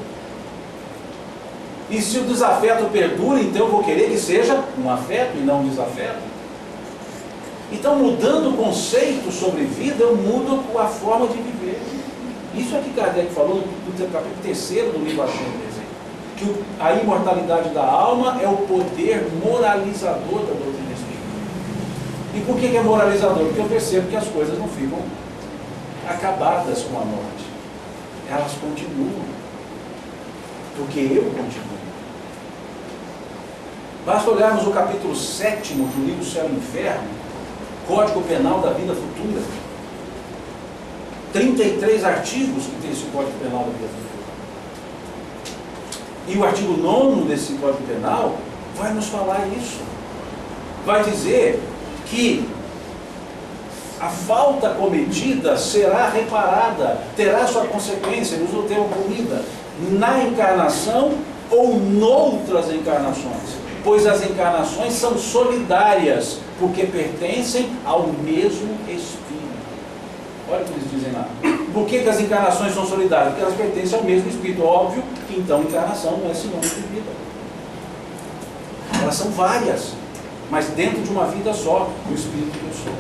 A: E se o desafeto perdura, então eu vou querer que seja um afeto e não um desafeto. Então, mudando o conceito sobre vida, eu mudo a forma de viver. Isso é que Kardec falou no capítulo 3º do livro A Gênese, que a imortalidade da alma é o poder moralizador da doutrina espírita. E por que é moralizador? Porque eu percebo que as coisas não ficam acabadas com a morte. Elas continuam. Porque eu continuo. Basta olharmos o capítulo 7º do livro Céu e Inferno, Código Penal da Vida Futura. 33 artigos que tem esse Código Penal da Vida Futura. E o artigo 9º desse Código Penal vai nos falar isso. Vai dizer que a falta cometida será reparada, terá sua consequência, ele usa o termo punida, na encarnação ou noutras encarnações, pois as encarnações são solidárias, porque pertencem ao mesmo Espírito. Olha o que eles dizem lá. Por que as encarnações são solidárias? Porque elas pertencem ao mesmo Espírito. Óbvio que então encarnação não é sinônimo de vida. Elas são várias, mas dentro de uma vida só, o Espírito que eu sou.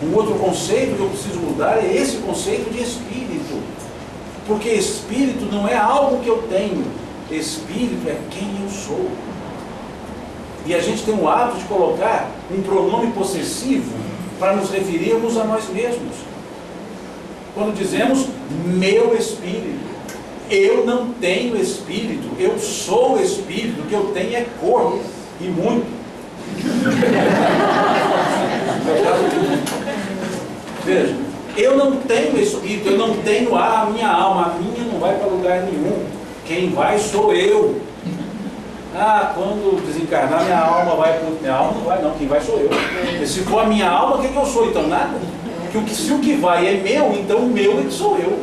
A: Um outro conceito que eu preciso mudar é esse conceito de Espírito. Porque Espírito não é algo que eu tenho. Espírito é quem eu sou. E a gente tem o hábito de colocar um pronome possessivo para nos referirmos a nós mesmos. Quando dizemos meu espírito, eu não tenho espírito, eu sou espírito, o que eu tenho é corpo, e muito. Veja, eu não tenho espírito, eu não tenho a minha alma, a minha não vai para lugar nenhum. Quem vai sou eu. Ah, quando desencarnar minha alma vai para... Minha alma não vai não, quem vai sou eu. E se for a minha alma, o que eu sou? Então nada. Se o que vai é meu, então o meu é que sou eu.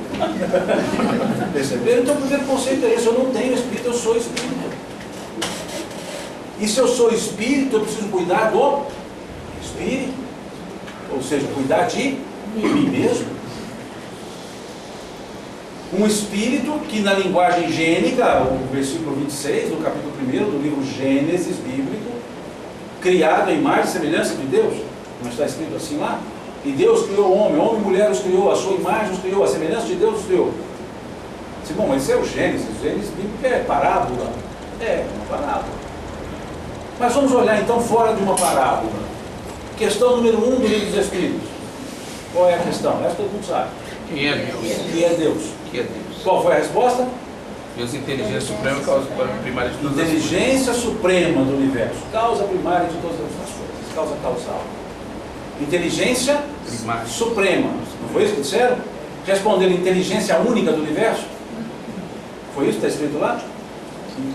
A: Perceberam? Então o primeiro conceito é esse, eu não tenho espírito, eu sou espírito. E se eu sou espírito, eu preciso cuidar do espírito. Ou seja, cuidar de mim mesmo. Um espírito que na linguagem gênica, o versículo 26 do capítulo 1º do livro Gênesis bíblico, criado à imagem e semelhança de Deus, não está escrito assim lá? E Deus criou o homem, homem e mulher os criou, a sua imagem os criou, a semelhança de Deus os criou. Bom, mas isso é o Gênesis bíblico é parábola. É uma parábola. Mas vamos olhar então fora de uma parábola. Questão número 1 do livro dos Espíritos. Qual é a questão? Essa todo mundo sabe.
B: Quem é Deus?
A: Que é Deus?
B: Que é Deus?
A: Qual foi a resposta?
B: Deus é inteligência suprema, causa primária de todas as coisas.
A: Inteligência suprema do universo, causa primária de todas as coisas, causa causal. Inteligência
B: primária
A: suprema. Não foi isso que disseram? Responderam inteligência única do universo? Foi isso que está escrito lá?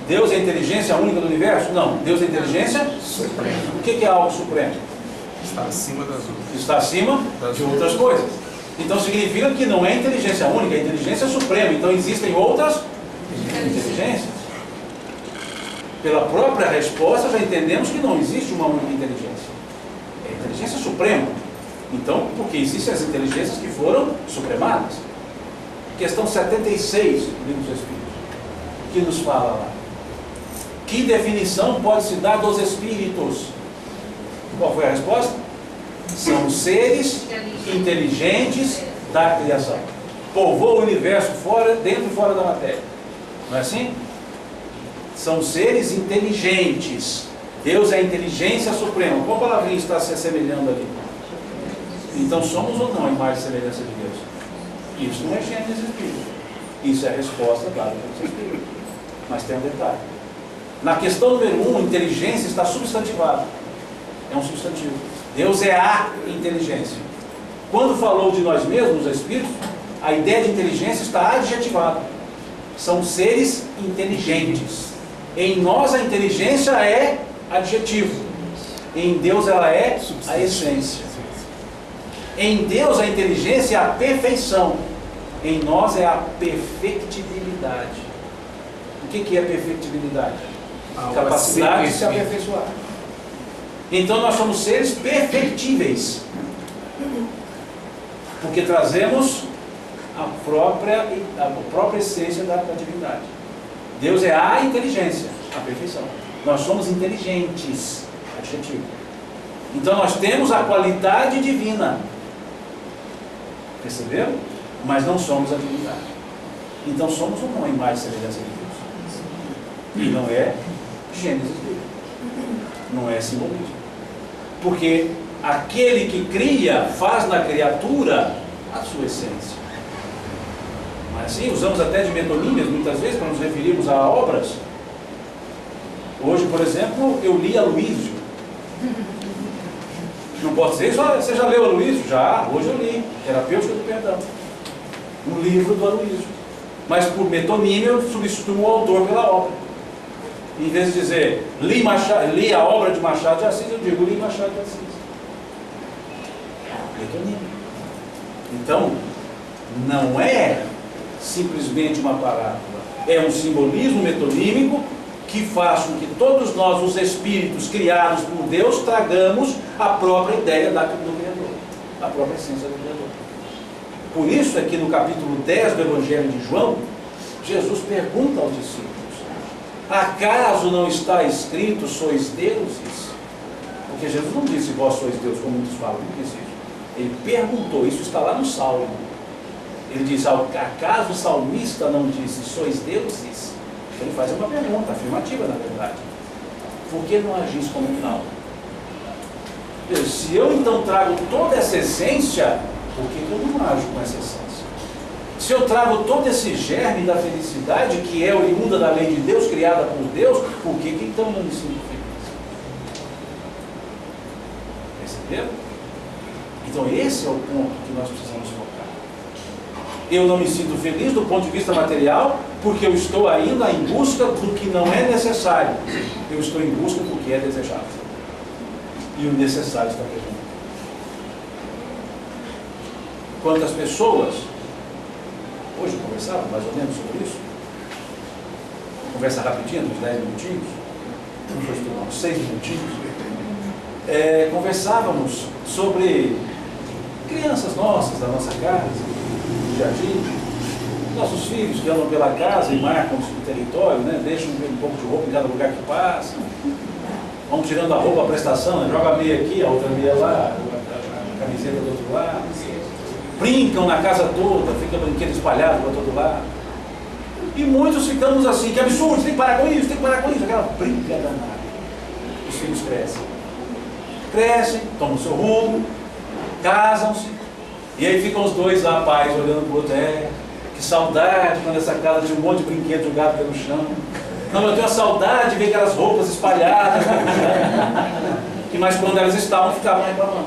A: Deus é a inteligência única do universo? Não. Deus é a inteligência
B: suprema.
A: O que é algo supremo?
B: Está acima das outras.
A: Está acima de outras coisas. Então significa que não é inteligência única, é inteligência suprema. Então existem outras inteligências. Pela própria resposta já entendemos que não existe uma única inteligência. É a inteligência suprema. Então, porque existem as inteligências que foram supremadas. Questão 76 do Livro dos Espíritos, que nos fala lá. Que definição pode se dar dos espíritos? Qual foi a resposta? São seres inteligentes da criação. Povoam o universo dentro e fora da matéria. Não é assim? São seres inteligentes. Deus é a inteligência suprema. Qual palavrinha está se assemelhando ali? Então somos ou não a imagem e semelhança de Deus? Isso não é Gênesis bíblico. Isso é a resposta dada pelos Espíritos. Mas tem um detalhe. Na questão número 1, inteligência está substantivada. É um substantivo. Deus é a inteligência. Quando falou de nós mesmos, os Espíritos, a ideia de inteligência está adjetivada. são seres inteligentes. Em nós a inteligência é adjetivo. Em Deus ela é a essência. Em Deus a inteligência é a perfeição. Em nós é a perfectibilidade. O que é perfectibilidade? Capacidade de se aperfeiçoar. Então nós somos seres perfectíveis. Porque trazemos a própria essência da divindade. Deus é a inteligência, a perfeição. Nós somos inteligentes, adjetivo. Então nós temos a qualidade divina. Perceberam? Mas não somos a divindade. Então somos uma imagem e semelhança de Deus. E não é Gênesis bíblico. Não é simbolismo. Porque aquele que cria faz na criatura a sua essência. Mas sim, usamos até de metonímias muitas vezes para nos referirmos a obras. Hoje, por exemplo, eu li Aloísio. Não pode ser, você já leu Aloísio? Já, hoje eu li, Terapêutica do Perdão. Um livro do Aloísio. Mas por metonímia eu substituo o autor pela obra. Em vez de dizer, li a obra de Machado de Assis, eu digo, li Machado de Assis. Metonímia. Então, não é simplesmente uma parábola. É um simbolismo metonímico que faz com que todos nós, os espíritos criados por Deus, tragamos a própria ideia do Criador, a própria essência do Criador. Por isso é que no capítulo 10 do Evangelho de João, Jesus pergunta aos discípulos: acaso não está escrito, sois deuses? Porque Jesus não disse, vós sois Deus, como muitos falam, não disse isso. Ele perguntou, isso está lá no Salmo. Ele diz, acaso o salmista não disse, sois deuses? Ele faz uma pergunta afirmativa, na verdade. Por que não agis como tal? Se eu então trago toda essa essência, por que eu não ajo com essa essência? Se eu trago todo esse germe da felicidade, que é oriunda da lei de Deus, criada por Deus, por que então eu não me sinto feliz? Perceberam? Então esse é o ponto que nós precisamos focar. Eu não me sinto feliz do ponto de vista material, porque eu estou ainda em busca do que não é necessário. Eu estou em busca do que é desejável. E o necessário está presente. Quantas pessoas, hoje conversávamos mais ou menos sobre isso, conversa rapidinho, uns 10 minutinhos, uns 6 minutinhos, conversávamos sobre crianças nossas, da nossa casa, do jardim, nossos filhos que andam pela casa e marcam o território, né? Deixam um pouco de roupa em cada lugar que passa, vão tirando a roupa, a prestação, né? Joga a meia aqui, a outra meia lá, a camiseta do outro lado, brincam na casa toda, fica brinquedo espalhado para todo lado. E muitos ficamos assim, que absurdo, você tem que parar com isso, tem que parar com isso, aquela brinca danada. Os filhos crescem, tomam seu rumo, casam-se, e aí ficam os dois lá, pais, olhando para o outro, que saudade quando essa casa tinha um monte de brinquedo jogado pelo chão. Não, eu tenho a saudade de ver aquelas roupas espalhadas, mas quando elas estavam, ficavam reclamando.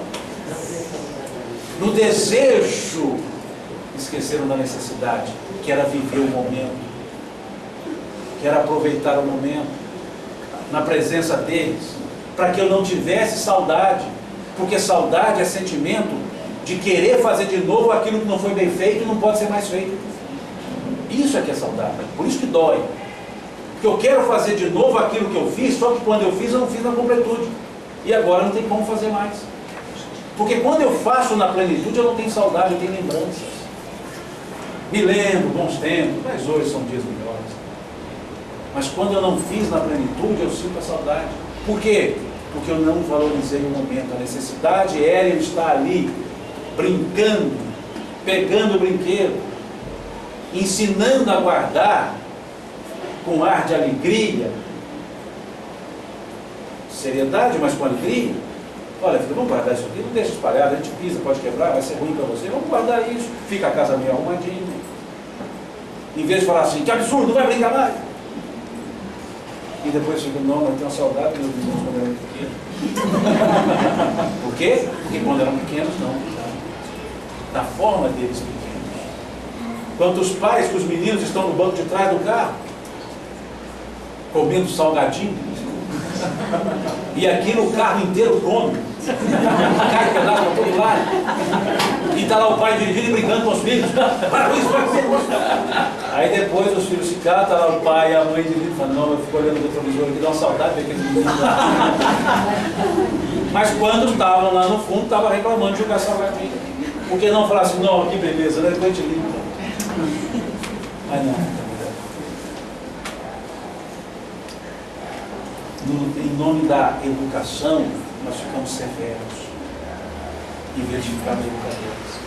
A: No desejo, esqueceram da necessidade, que era viver o momento, que era aproveitar o momento, na presença deles, para que eu não tivesse saudade, porque saudade é sentimento de querer fazer de novo aquilo que não foi bem feito e não pode ser mais feito. Isso é que é saudade, por isso que dói. Porque eu quero fazer de novo aquilo que eu fiz, só que quando eu fiz, eu não fiz na completude. E agora não tem como fazer mais. Porque quando eu faço na plenitude, eu não tenho saudade, eu tenho lembranças. Me lembro, bons tempos, mas hoje são dias melhores. Mas quando eu não fiz na plenitude, eu sinto a saudade. Por quê? Porque eu não valorizei o momento. A necessidade era eu estar ali, brincando, pegando o brinquedo, ensinando a guardar com ar de alegria, seriedade, mas com alegria. Olha, filho, vamos guardar isso aqui, não deixa espalhado, a gente pisa, pode quebrar, vai ser ruim para você, vamos guardar isso, fica a casa meio arrumadinha. Em vez de falar assim, que absurdo, não vai brincar mais. E depois fica, não, eu tenho saudade dos meus irmãos quando eram pequenos. Por quê? Porque quando eram pequenos, não. Da forma deles pequenos. Quantos pais que os meninos estão no banco de trás do carro, comendo salgadinho, e aqui no carro inteiro come, cai pedaço para todo lado, e está lá o pai dirigindo e brincando com os filhos, para com isso, vai ser. Aí depois os filhos se calam, está lá o pai e a mãe dirigindo e fala, não, eu fico olhando o retrovisor aqui, dá uma saudade de ver aquele menino lá. Mas quando estavam lá no fundo, estavam reclamando de jogar salgadinho. Por que não falar assim, não, que beleza, né? Depois a gente limpa. Mas não. Em nome da educação, nós ficamos severos, em vez de ficarmos educadores.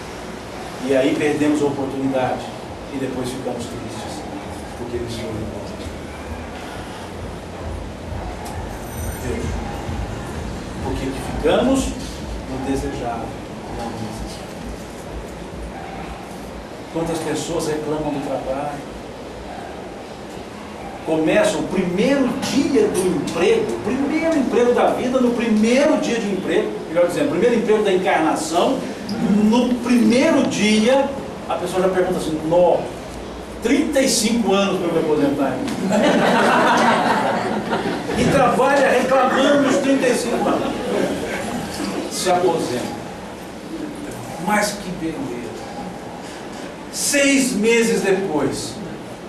A: E aí perdemos a oportunidade e depois ficamos tristes, porque eles foram embora. Veja, porque ficamos no desejável, não no necessário. Quantas pessoas reclamam do trabalho? Começa o primeiro dia do emprego, o primeiro emprego da vida, no primeiro dia de emprego, melhor dizendo, o primeiro emprego da encarnação, no primeiro dia, a pessoa já pergunta assim, nó, 35 anos para eu me aposentar. E trabalha reclamando os 35 anos. Se aposenta. Mas que beleza. 6 meses depois,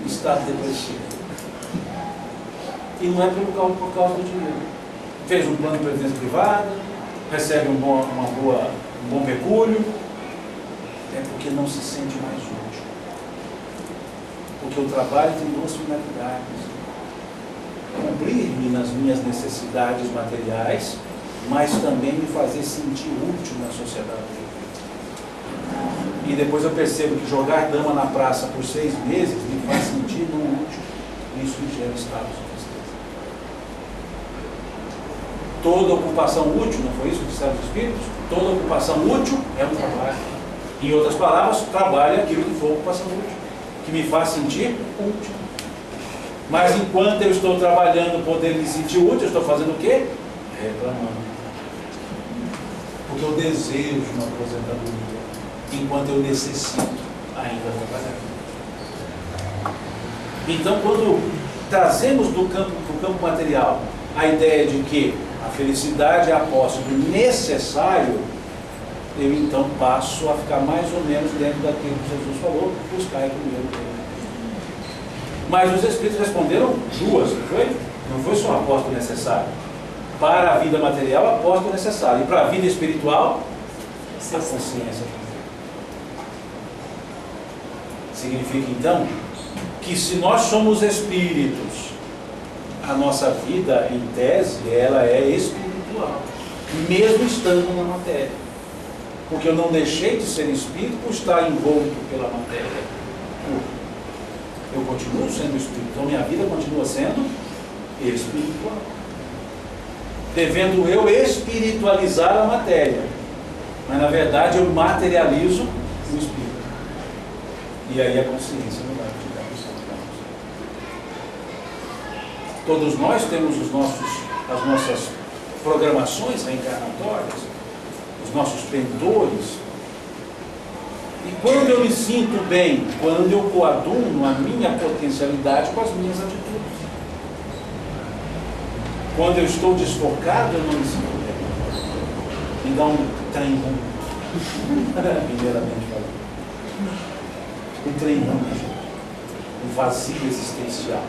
A: está depressivo. E não é por causa do dinheiro. Fez um plano de previdência privada, recebe um bom pecúlio, é porque não se sente mais útil. Porque o trabalho tem 2 finalidades: cumprir-me nas minhas necessidades materiais, mas também me fazer sentir útil na sociedade. E depois eu percebo que jogar dama na praça por 6 meses me faz sentir não útil. Isso me gera estado de tristeza. Toda ocupação útil, não foi isso que disseram os Espíritos? Toda ocupação útil é um trabalho. Em outras palavras, trabalho é aquilo que for ocupação útil, que me faz sentir útil. Mas enquanto eu estou trabalhando, poder me sentir útil, eu estou fazendo o quê? Reclamando. Porque eu desejo uma aposentadoria, enquanto eu necessito ainda trabalhar. Então, quando trazemos do campo material a ideia de que a felicidade é a posse do necessário, eu então passo a ficar mais ou menos dentro daquilo que Jesus falou, buscar primeiro. Mas os Espíritos responderam 2, não foi? Não foi só a posse do necessário. Para a vida material, a posse do necessário. E para a vida espiritual, a consciência. Significa então que se nós somos espíritos, a nossa vida, em tese, ela é espiritual, mesmo estando na matéria. Porque eu não deixei de ser espírito por estar envolto pela matéria. Eu continuo sendo espírito, então minha vida continua sendo espiritual. Devendo eu espiritualizar a matéria, mas na verdade eu materializo o espírito. E aí a consciência não vai ficar no seu plano. Todos nós temos as nossas programações reencarnatórias, os nossos pendores. E quando eu me sinto bem, quando eu coaduno a minha potencialidade com as minhas atitudes. Quando eu estou desfocado, eu não me sinto bem. Me dá um trem ruim, primeiramente falando. Um trem ruim, um vazio existencial,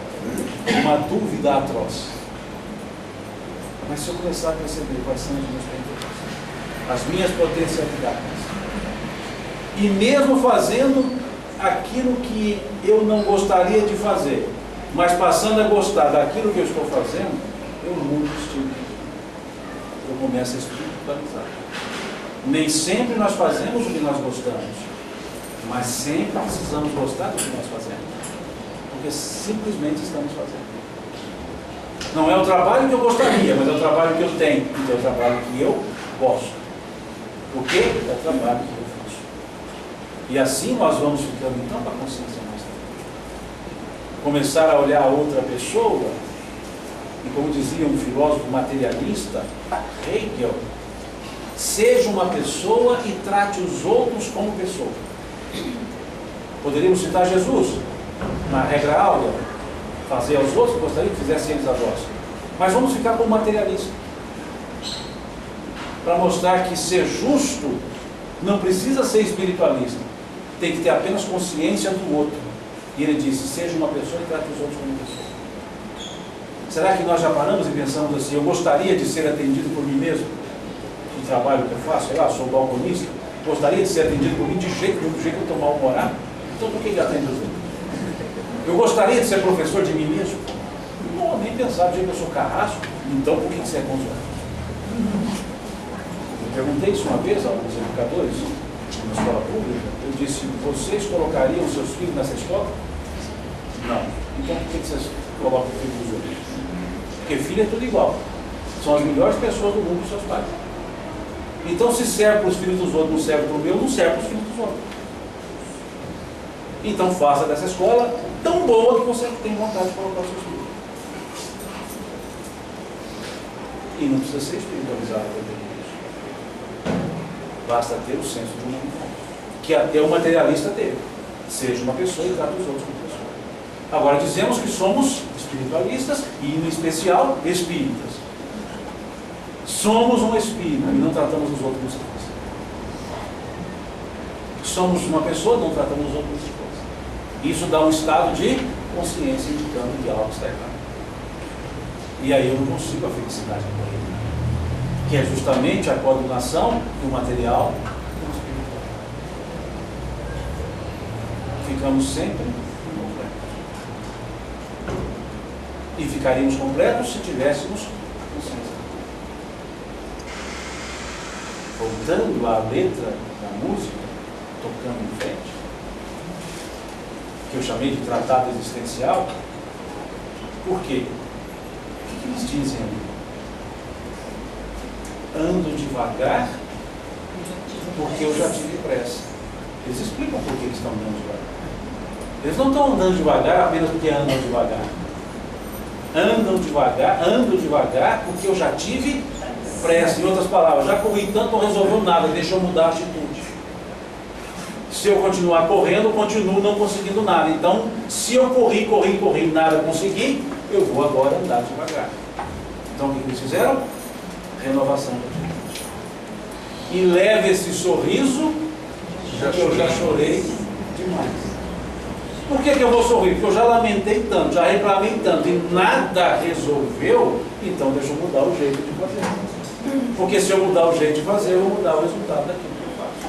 A: uma dúvida atroz. Mas se eu começar a perceber quais são os meus pendores, as minhas potencialidades, e mesmo fazendo aquilo que eu não gostaria de fazer, mas passando a gostar daquilo que eu estou fazendo, eu mudo o estilo. Eu começo a espiritualizar. Nem sempre nós fazemos o que nós gostamos, mas sempre precisamos gostar do que nós fazemos, porque simplesmente estamos fazendo. Não é o trabalho que eu gostaria, mas é o trabalho que eu tenho, então é o trabalho que eu gosto. Porque é o trabalho que eu faço. E assim nós vamos ficando então com a consciência mais tranquila. Começar a olhar a outra pessoa, e como dizia um filósofo materialista, Hegel, seja uma pessoa e trate os outros como pessoa. Poderíamos citar Jesus, na regra áurea, fazer aos outros, gostaria que fizessem eles a vós. Mas vamos ficar com o materialista, para mostrar que ser justo não precisa ser espiritualista, tem que ter apenas consciência do outro. E ele disse, seja uma pessoa e trate os outros como pessoa. Será que nós já paramos e pensamos assim, eu gostaria de ser atendido por mim mesmo? No trabalho que eu faço, sei lá, sou balconista, gostaria de ser atendido por mim de jeito nenhum, do jeito que eu estou mal-humorado? Então por que atende os outros? Eu gostaria de ser professor de mim mesmo? Não, nem pensar, do jeito que eu sou carrasco, então por que você é consolado? Eu perguntei isso uma vez a alguns educadores, na escola pública, eu disse, vocês colocariam seus filhos nessa escola? Não. Então por que vocês colocam o filho dos outros? Porque filho é tudo igual. São as melhores pessoas do mundo, os seus pais. Então se serve para os filhos dos outros, não serve para o meu, não serve para os filhos dos outros. Então faça dessa escola tão boa que você tem vontade de colocar os seus filhos. E não precisa ser espiritualizado para ter isso. Basta ter o senso de humanidade, que até o materialista teve. Seja uma pessoa e trate os outros como pessoa. Agora dizemos que somos espiritualistas e, em especial, espíritas. Somos um espírito e não tratamos os outros como se fosse. Somos uma pessoa e não tratamos os outros como se fosse. Isso dá um estado de consciência indicando que algo está errado. E aí eu não consigo a felicidade com ele, que é justamente a coordenação do material com o espiritual. Ficamos sempre incompletos. E ficaríamos completos se tivéssemos consciência. Voltando à letra da música, tocando em frente, que eu chamei de tratado existencial, por quê? O que eles dizem ali? Ando devagar porque eu já tive pressa. Eles explicam por que eles estão andando devagar. Eles não estão andando devagar apenas porque andam devagar. Ando devagar porque eu já tive pressa. Em outras palavras, já corri tanto, não resolveu nada, deixa eu mudar a atitude. Se eu continuar correndo, eu continuo não conseguindo nada. Então, se eu corri e nada consegui, eu vou agora andar devagar. Então, o que eles fizeram? Renovação da atitude. E leve esse sorriso, porque eu já chorei demais. Por que eu vou sorrir? Porque eu já lamentei tanto, já reclamei tanto e nada resolveu, então deixa eu mudar o jeito de fazer. Porque se eu mudar o jeito de fazer, eu vou mudar o resultado daquilo que eu faço.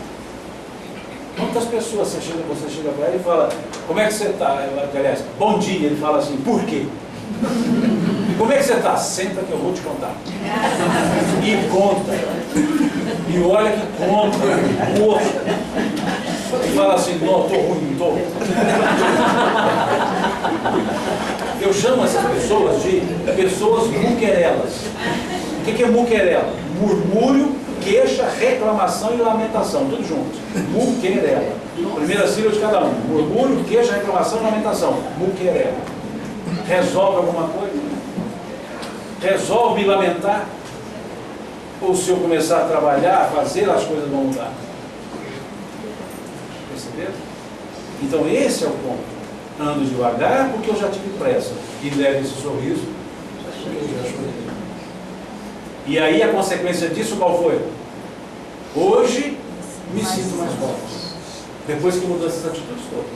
A: Quantas pessoas você chega para ela e fala, como é que você está? Aliás, bom dia, ele fala assim, por quê? Como é que você está? Senta que eu vou te contar. E conta. E olha que conta. E fala assim, não, estou ruim, estou. Eu chamo essas pessoas de pessoas muquerelas. O que é muquerela? Murmúrio, queixa, reclamação e lamentação, tudo junto. Muquerela. Primeira sílaba de cada um. Murmúrio, queixa, reclamação e lamentação. Muquerela. Resolve alguma coisa? Resolve lamentar? Ou se eu começar a trabalhar, a fazer, as coisas vão mudar? Perceberam? Então esse é o ponto. Ando devagar porque eu já tive pressa. E leve esse sorriso porque eu já chorei. E aí a consequência disso qual foi? Hoje me sinto mais forte. Depois que mudou essas atitudes todas.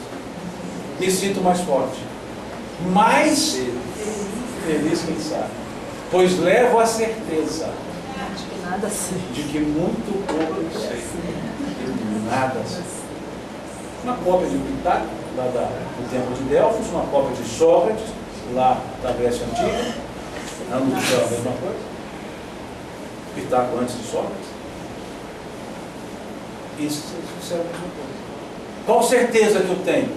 A: Me sinto mais forte. Mais feliz, quem sabe. Pois levo a certeza de que muito pouco eu sei. Nada sei. Uma cópia de Pitágoras, lá do tempo de Delfos, uma cópia de Sócrates, lá da Grécia Antiga. Ambos disseram a mesma coisa. Pitágoras antes de Sócrates. Isso é a mesma coisa. Qual certeza que eu tenho?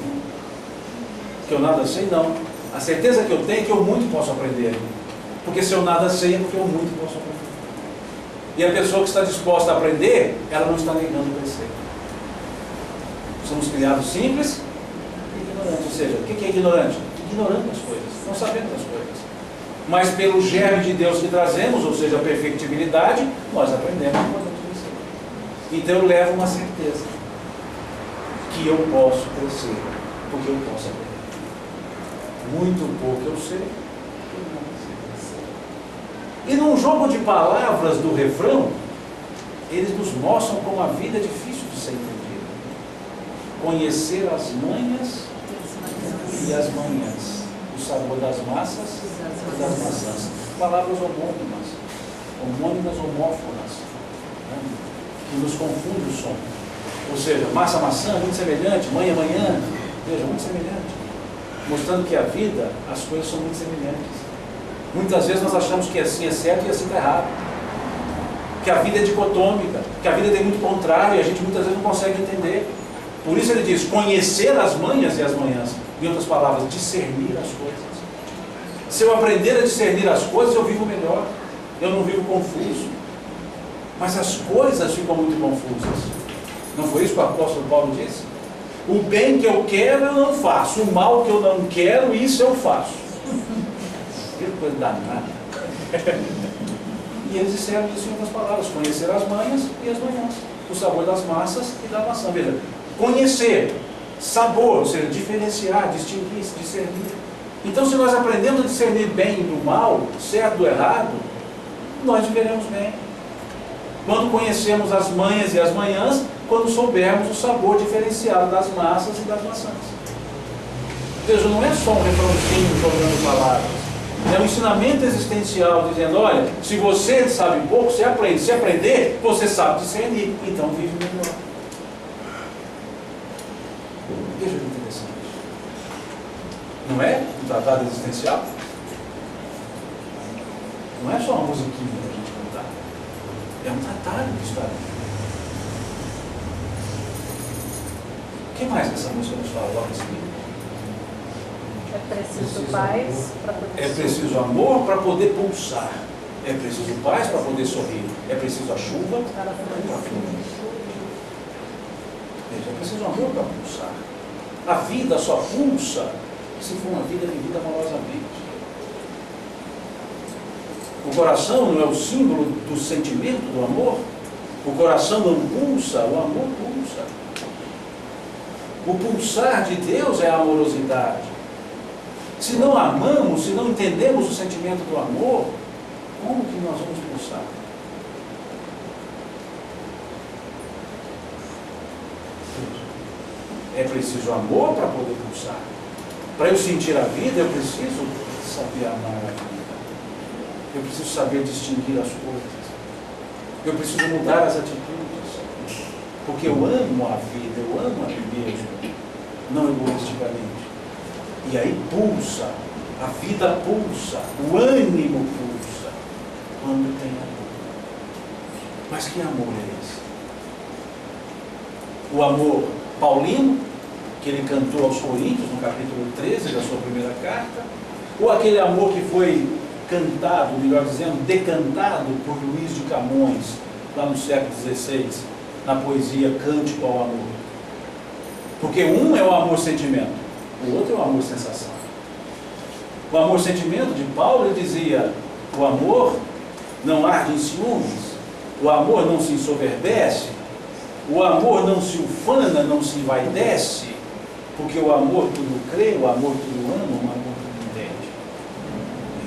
A: Que eu nada sei? Não. A certeza que eu tenho é que eu muito posso aprender. Porque se eu nada sei é porque eu muito posso aprender. E a pessoa que está disposta a aprender, ela não está negando crescer. Somos criados simples e ignorantes. Ou seja, o que é ignorante? Ignorando as coisas, não sabendo das coisas. Mas pelo germe de Deus que trazemos, ou seja, a perfectibilidade, nós aprendemos e podemos crescer. Então eu levo uma certeza. que eu posso crescer, porque eu posso aprender. Muito pouco eu sei, eu não sei. E num jogo de palavras do refrão, eles nos mostram como a vida é difícil de ser entendida. Conhecer as manhas e as manhãs, o sabor das massas e das maçãs. Palavras homônimas, homófonas, né? Que nos confunde o som. Ou seja, massa, maçã, muito semelhante, manhã, manhã, veja, muito semelhante. Mostrando que a vida, as coisas são muito semelhantes. Muitas vezes nós achamos que assim é certo e assim está errado. Que a vida é dicotômica, que a vida tem muito contrário e a gente muitas vezes não consegue entender. Por isso ele diz, conhecer as manhas e as manhãs. Em outras palavras, discernir as coisas. Se eu aprender a discernir as coisas, eu vivo melhor. Eu não vivo confuso. Mas as coisas ficam muito confusas. Não foi isso que o apóstolo Paulo disse? O bem que eu quero eu não faço, o mal que eu não quero, isso eu faço. Que coisa danada. E eles disseram isso em outras palavras, conhecer as manhas e as manhãs, o sabor das massas e da maçã. Veja, conhecer, sabor, ou seja, diferenciar, distinguir, discernir. Então, se nós aprendemos a discernir bem do mal, certo do errado, nós viveremos bem. Quando conhecemos as manhas e as manhãs, quando soubermos o sabor diferenciado das massas e das maçãs. Veja, não é só um refrãozinho jogando palavras. É um ensinamento existencial, dizendo, olha, se você sabe pouco, você aprende. Se aprender, você sabe discernir. Então vive melhor. Veja que interessante. Não é um tratado existencial? Não é só uma musiquinha para a gente cantar. É um tratado de história. O que mais que essa música nos fala logo em seguida?
D: É preciso paz para poder
A: É preciso amor para poder pulsar. É preciso paz para poder sorrir. É preciso a chuva para fluir. Veja, é preciso amor para pulsar. A vida só pulsa se for uma vida vivida amorosamente. O coração não é o símbolo do sentimento do amor? O coração não pulsa, o amor pulsa. O pulsar de Deus é a amorosidade. Se não amamos, se não entendemos o sentimento do amor, como que nós vamos pulsar? É preciso amor para poder pulsar. Para eu sentir a vida, eu preciso saber amar a vida. Eu preciso saber distinguir as coisas. Eu preciso mudar as atitudes. Porque eu amo a vida, eu amo a mim mesmo, não egoisticamente. E aí pulsa, a vida pulsa, o ânimo pulsa, quando tem amor. Mas que amor é esse? O amor paulino, que ele cantou aos Coríntios, no capítulo 13 da sua primeira carta, ou aquele amor que foi cantado, melhor dizendo, decantado por Luís de Camões, lá no século XVI, na poesia Cântico ao Amor. Porque um é o amor-sentimento, o outro é o amor-sensação. O amor-sentimento de Paulo, ele dizia, o amor não arde em ciúmes, o amor não se ensoberbece, o amor não se ufana, não se envaidece, porque o amor tudo crê, o amor tudo ama, o amor tudo entende.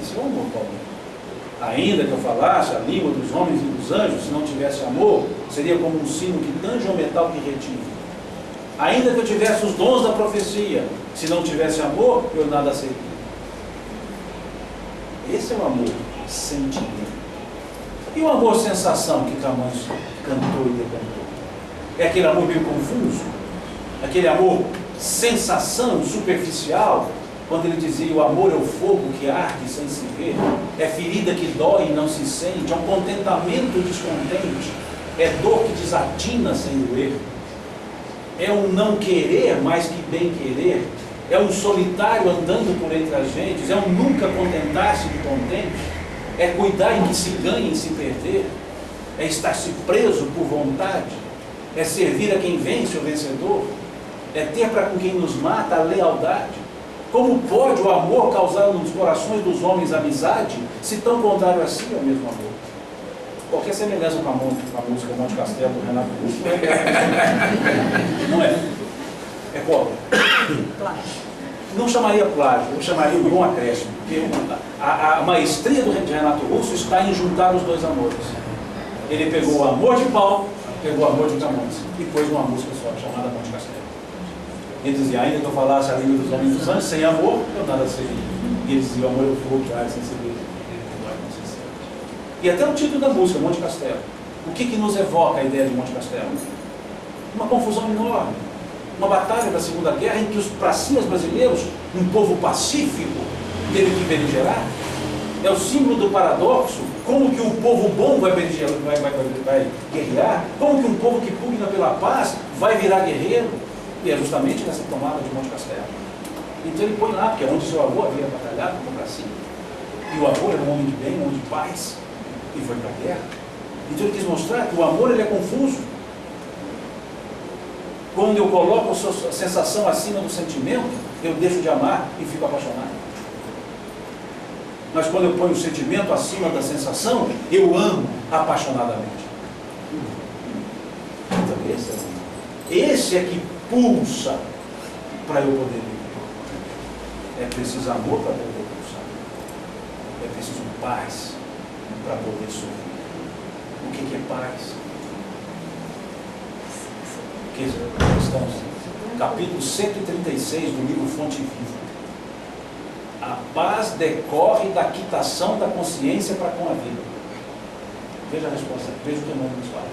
A: Esse é o amor paulino. Ainda que eu falasse a língua dos homens e dos anjos, se não tivesse amor, seria como um sino que tange ao metal que retive. Ainda que eu tivesse os dons da profecia, se não tivesse amor, eu nada seria. Esse é o amor sentimento. E o amor sensação que Camões cantou e decantou? É aquele amor meio confuso? Aquele amor sensação superficial? Quando ele dizia, o amor é o fogo que arde sem se ver, é ferida que dói e não se sente, é um contentamento descontente, é dor que desatina sem doer, é um não querer mais que bem querer, é um solitário andando por entre as gentes, é um nunca contentar-se de contente, é cuidar em que se ganha em se perder, é estar-se preso por vontade, é servir a quem vence o vencedor, é ter para com quem nos mata a lealdade. Como pode o amor causar nos corações dos homens amizade, se tão contrário assim é o mesmo amor? Qualquer semelhança com a música Monte Castelo do Renato Russo não é? É cópia.
D: Plágio.
A: Não chamaria plágio, eu chamaria o bom acréscimo. Porque a maestria do Renato Russo está em juntar os dois amores. Ele pegou o amor de Paulo, pegou o amor de Camões e pôs numa música só, chamada Monte Castelo. Ele dizia, ainda que eu falasse a língua dos homens dos anjos, sem amor, eu nada seria. E ele dizia, o amor é o fogo que arde sem saber. E até o título da música, Monte Castelo. O que nos evoca a ideia de Monte Castelo? Uma confusão enorme. Uma batalha da Segunda Guerra em que os pracinhas brasileiros, um povo pacífico, teve que beligerar. É o símbolo do paradoxo. Como que um povo bom vai guerrear? Como que um povo que pugna pela paz vai virar guerreiro? E é justamente nessa tomada de Monte Castelo. Então ele põe lá, porque é onde seu avô havia batalhado com o pracinha. E o avô era um homem de bem, um homem de paz. E foi para a guerra. Então ele quis mostrar que o amor ele é confuso. Quando eu coloco a sensação acima do sentimento, eu deixo de amar e fico apaixonado. Mas quando eu ponho o sentimento acima da sensação, eu amo apaixonadamente. Então esse é que pulsa para eu poder viver. É preciso amor para poder pulsar. É preciso paz para poder sorrir. O que é paz? Estamos no capítulo 136 do livro Fonte Viva. A paz decorre da quitação da consciência para com a vida. Veja a resposta, veja o que o nome nos fala.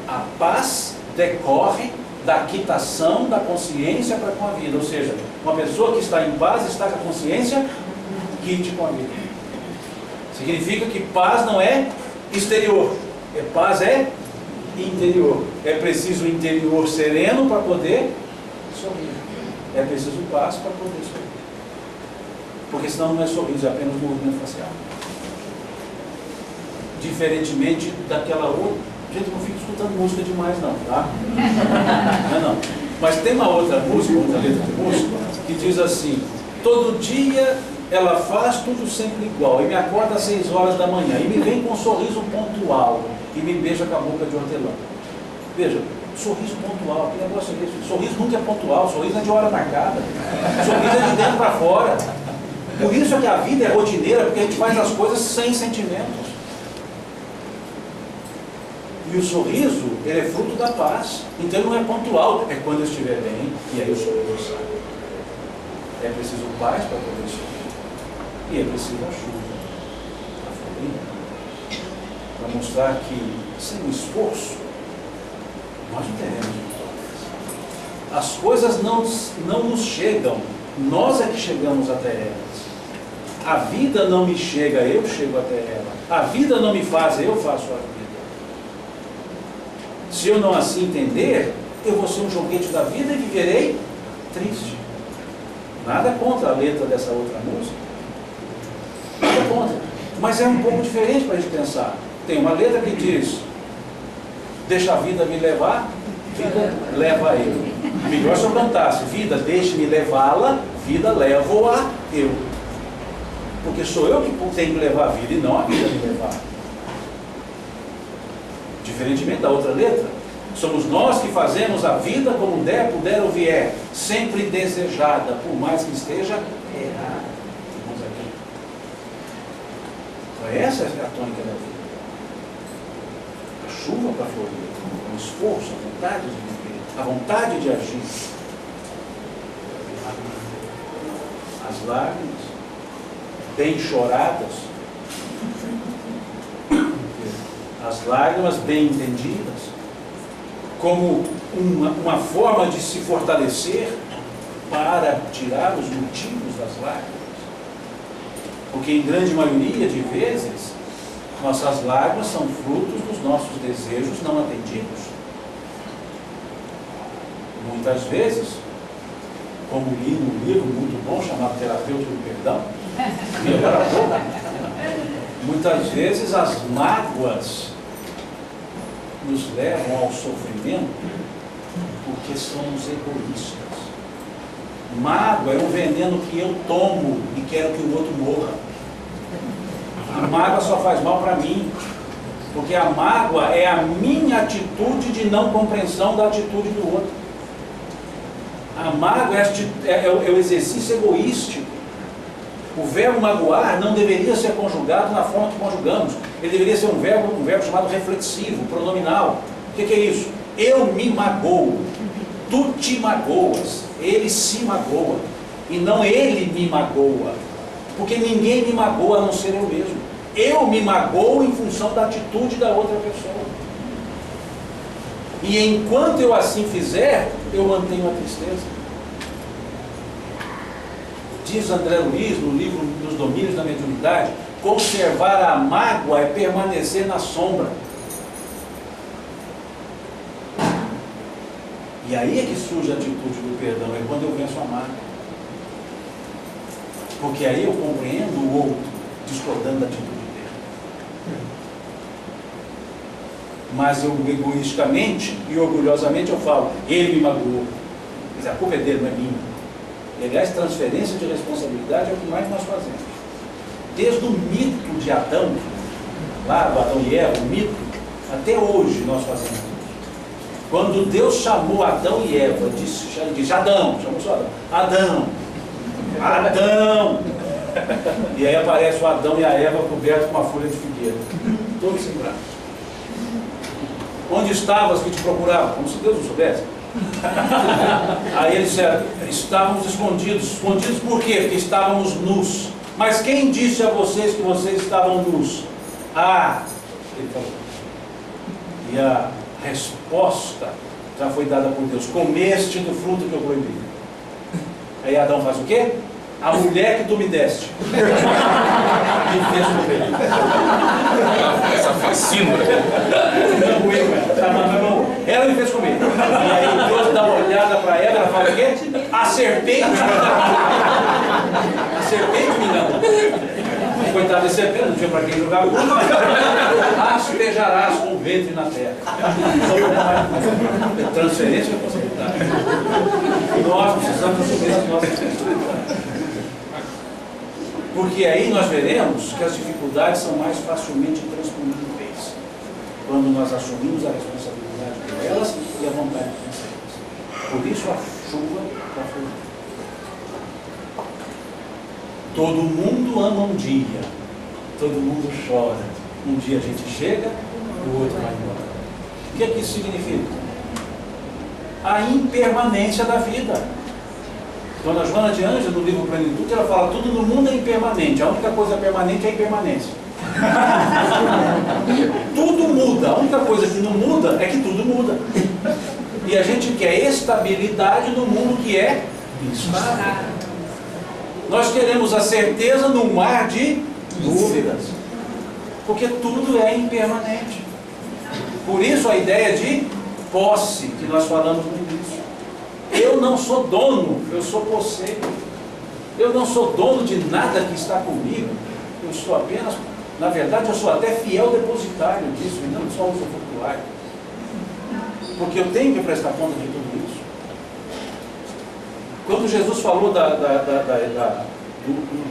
A: A paz decorre da quitação da consciência para com a vida. Ou seja, uma pessoa que está em paz está com a consciência quite com a vida. Significa que paz não é exterior, paz é interior. É preciso um interior sereno para poder sorrir. É preciso paz para poder sorrir. Porque senão não é sorriso, é apenas movimento facial. Diferentemente daquela outra. Gente, não fica escutando música demais não, tá? Não. Mas tem uma outra música, outra letra de música, que diz assim: todo dia ela faz tudo sempre igual, e me acorda às 6 horas da manhã, e me vem com um sorriso pontual, e me beija com a boca de hortelã. Veja, sorriso pontual, que negócio é esse? Sorriso nunca é pontual, sorriso é de hora marcada, sorriso é de dentro para fora. Por isso é que a vida é rotineira, porque a gente faz as coisas sem sentimentos. E o sorriso, ele é fruto da paz. Então ele não é pontual, é quando eu estiver bem, e aí o sorriso sai. É preciso paz para poder sorrir. E é preciso a chuva, a florinha, para mostrar que, sem o esforço, nós não teremos vitórias. As coisas não nos chegam, nós é que chegamos até elas. A vida não me chega, eu chego até ela. A vida não me faz, eu faço a vida. Se eu não assim entender, eu vou ser um joguete da vida e viverei triste. Nada contra a letra dessa outra música. Nada contra. Mas é um pouco diferente para a gente pensar. Tem uma letra que diz: deixa a vida me levar, vida leva eu. Melhor se eu cantasse: vida, deixe-me levá-la, vida levo-a eu. Porque sou eu que tenho que levar a vida e não a vida me levar. Diferentemente da outra letra, somos nós que fazemos a vida como der, puder ou vier, sempre desejada, por mais que esteja errada. Então essa é a tônica da vida. A chuva para florir, o esforço, a vontade de viver, a vontade de agir. As lágrimas, bem choradas, as lágrimas bem entendidas, como uma forma de se fortalecer para tirar os motivos das lágrimas. Porque em grande maioria de vezes, nossas lágrimas são frutos dos nossos desejos não atendidos. Muitas vezes, como li num livro muito bom chamado Terapeuta do Perdão, muitas vezes as mágoas nos levam ao sofrimento porque somos egoístas. Mágoa é um veneno que eu tomo e quero que o outro morra. A mágoa só faz mal para mim, porque a mágoa é a minha atitude de não compreensão da atitude do outro. A mágoa é o exercício egoístico. O verbo magoar não deveria ser conjugado na forma que conjugamos. Ele deveria ser um verbo chamado reflexivo, pronominal. O que é isso? Eu me magoo. Tu te magoas. Ele se magoa. E não ele me magoa. Porque ninguém me magoa a não ser eu mesmo. Eu me magoo em função da atitude da outra pessoa. E enquanto eu assim fizer, eu mantenho a tristeza. Diz André Luiz, no livro dos Domínios da Mediunidade, conservar a mágoa é permanecer na sombra. E aí é que surge a atitude do perdão, é quando eu venço a mágoa. Porque aí eu compreendo o outro, discordando da atitude dele. Mas eu egoisticamente e orgulhosamente eu falo, ele me magoou. Quer dizer, a culpa é dele, não é minha. E, aliás, transferência de responsabilidade é o que mais nós fazemos. Desde o mito de Adão, lá do Adão e Eva, o mito, até hoje nós fazemos isso. Quando Deus chamou Adão e Eva, disse Adão, chamou só Adão. Adão! E aí aparece o Adão e a Eva cobertos com uma folha de figueira. Todos sem braços. Onde estavas que te procuravam? Como se Deus não soubesse. Aí eles disseram, estávamos escondidos. Escondidos por quê? Porque estávamos nus. Mas quem disse a vocês que vocês estavam nus? Ele falou. E a resposta já foi dada por Deus. Comeste do fruto que eu proibi. Aí Adão faz o quê? A mulher que tu me deste. Me fez comer.
B: Essa fascina.
A: Ela me fez comer. E aí Deus dá uma olhada para ela, ela fala o quê? A serpente me dá. A serpente me dá. Coitada da serpente, não tinha para quem jogar bola. Aspejarás com o ventre na terra. Transferência de responsabilidade. Nós precisamos assumir as nossas responsabilidades. Porque aí nós veremos que as dificuldades são mais facilmente transponíveis quando nós assumimos a responsabilidade por elas e a vontade de vencê-las. Por isso a chuva está fluindo. Todo mundo ama um dia, todo mundo chora. Um dia a gente chega, o outro vai embora. O que é que isso significa? A impermanência da vida. Dona Joana de Ângeles, no livro Plenitude, ela fala, tudo no mundo é impermanente, a única coisa permanente é a impermanência. Tudo muda, a única coisa que não muda é que tudo muda. E a gente quer estabilidade no mundo que é instável. Nós queremos a certeza num mar de dúvidas, porque tudo é impermanente. Por isso a ideia de posse, que nós falamos no início. Eu não sou dono, eu sou posseiro. Eu não sou dono de nada que está comigo. Eu sou apenas, na verdade, eu sou até fiel depositário disso, e não só usufrutuário. Porque eu tenho que prestar conta de tudo isso. Quando Jesus falou do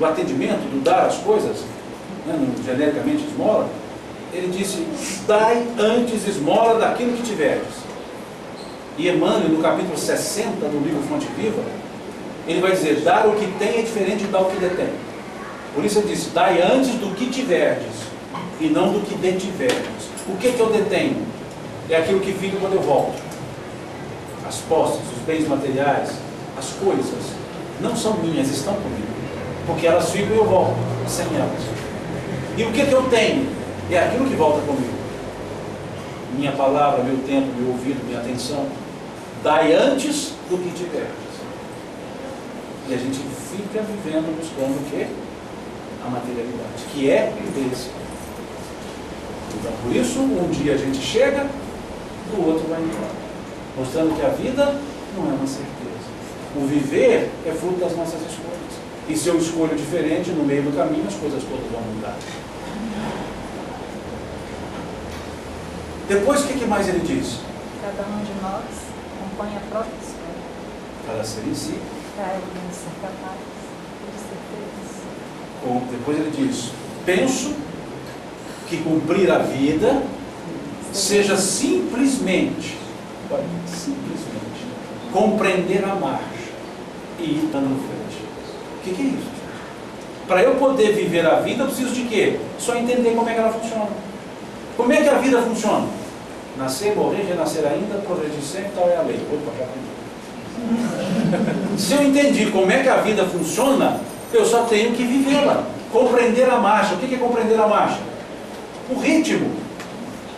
A: atendimento, do dar as coisas, né, genericamente esmola, ele disse, dai antes esmola daquilo que tiveres. E Emmanuel, no capítulo 60 do livro Fonte Viva, ele vai dizer, dar o que tem é diferente de dar o que detém. Por isso ele disse, dai antes do que tiverdes, e não do que detiverdes. O que eu detenho? É aquilo que fica quando eu volto. As posses, os bens materiais, as coisas, não são minhas, estão comigo. Porque elas ficam e eu volto, sem elas. E o que eu tenho? É aquilo que volta comigo. Minha palavra, meu tempo, meu ouvido, minha atenção. Dai antes do que tiverdes. E a gente fica vivendo buscando o quê? A materialidade, que é esse. Então, por isso, um dia a gente chega, o outro vai embora. Mostrando que a vida não é uma certeza. O viver é fruto das nossas escolhas. E se eu escolho diferente, no meio do caminho, as coisas todas vão mudar. Depois, o que mais ele diz?
D: Cada um de nós acompanha a própria escolha.
A: Cada ser em si.
D: Para ele ser capaz de ser feliz.
A: Depois ele diz, penso que cumprir a vida seja simplesmente compreender a marcha. e ir dando em frente. O que é isso, gente? Para eu poder viver a vida, eu preciso de quê? Só entender como é que ela funciona. Como é que a vida funciona? Nascer, morrer, renascer ainda, progredir sempre, tal é a lei. Opa, já aprendi. Se eu entendi como é que a vida funciona, eu só tenho que vivê-la. Compreender a marcha. O que é compreender a marcha? O ritmo.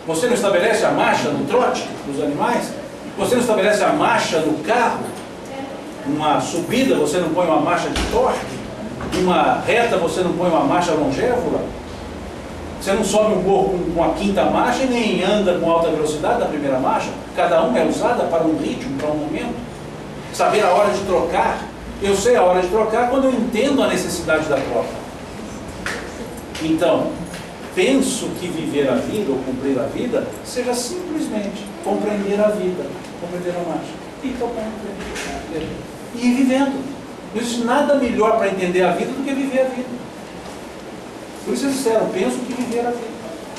A: Você não estabelece a marcha no trote dos animais? Você não estabelece a marcha no carro? Uma subida, você não põe uma marcha de torque? Uma reta, você não põe uma marcha longévora? Você não sobe um morro com a quinta marcha e nem anda com alta velocidade da primeira marcha. Cada uma é usada para um ritmo, para um momento. Saber a hora de trocar. Eu sei a hora de trocar quando eu entendo a necessidade da troca. Então, penso que viver a vida ou cumprir a vida seja simplesmente compreender a vida, compreender a marcha e tocar em frente. E ir vivendo. Não existe nada melhor para entender a vida do que viver a vida. Por isso eles disseram, penso que viver a vida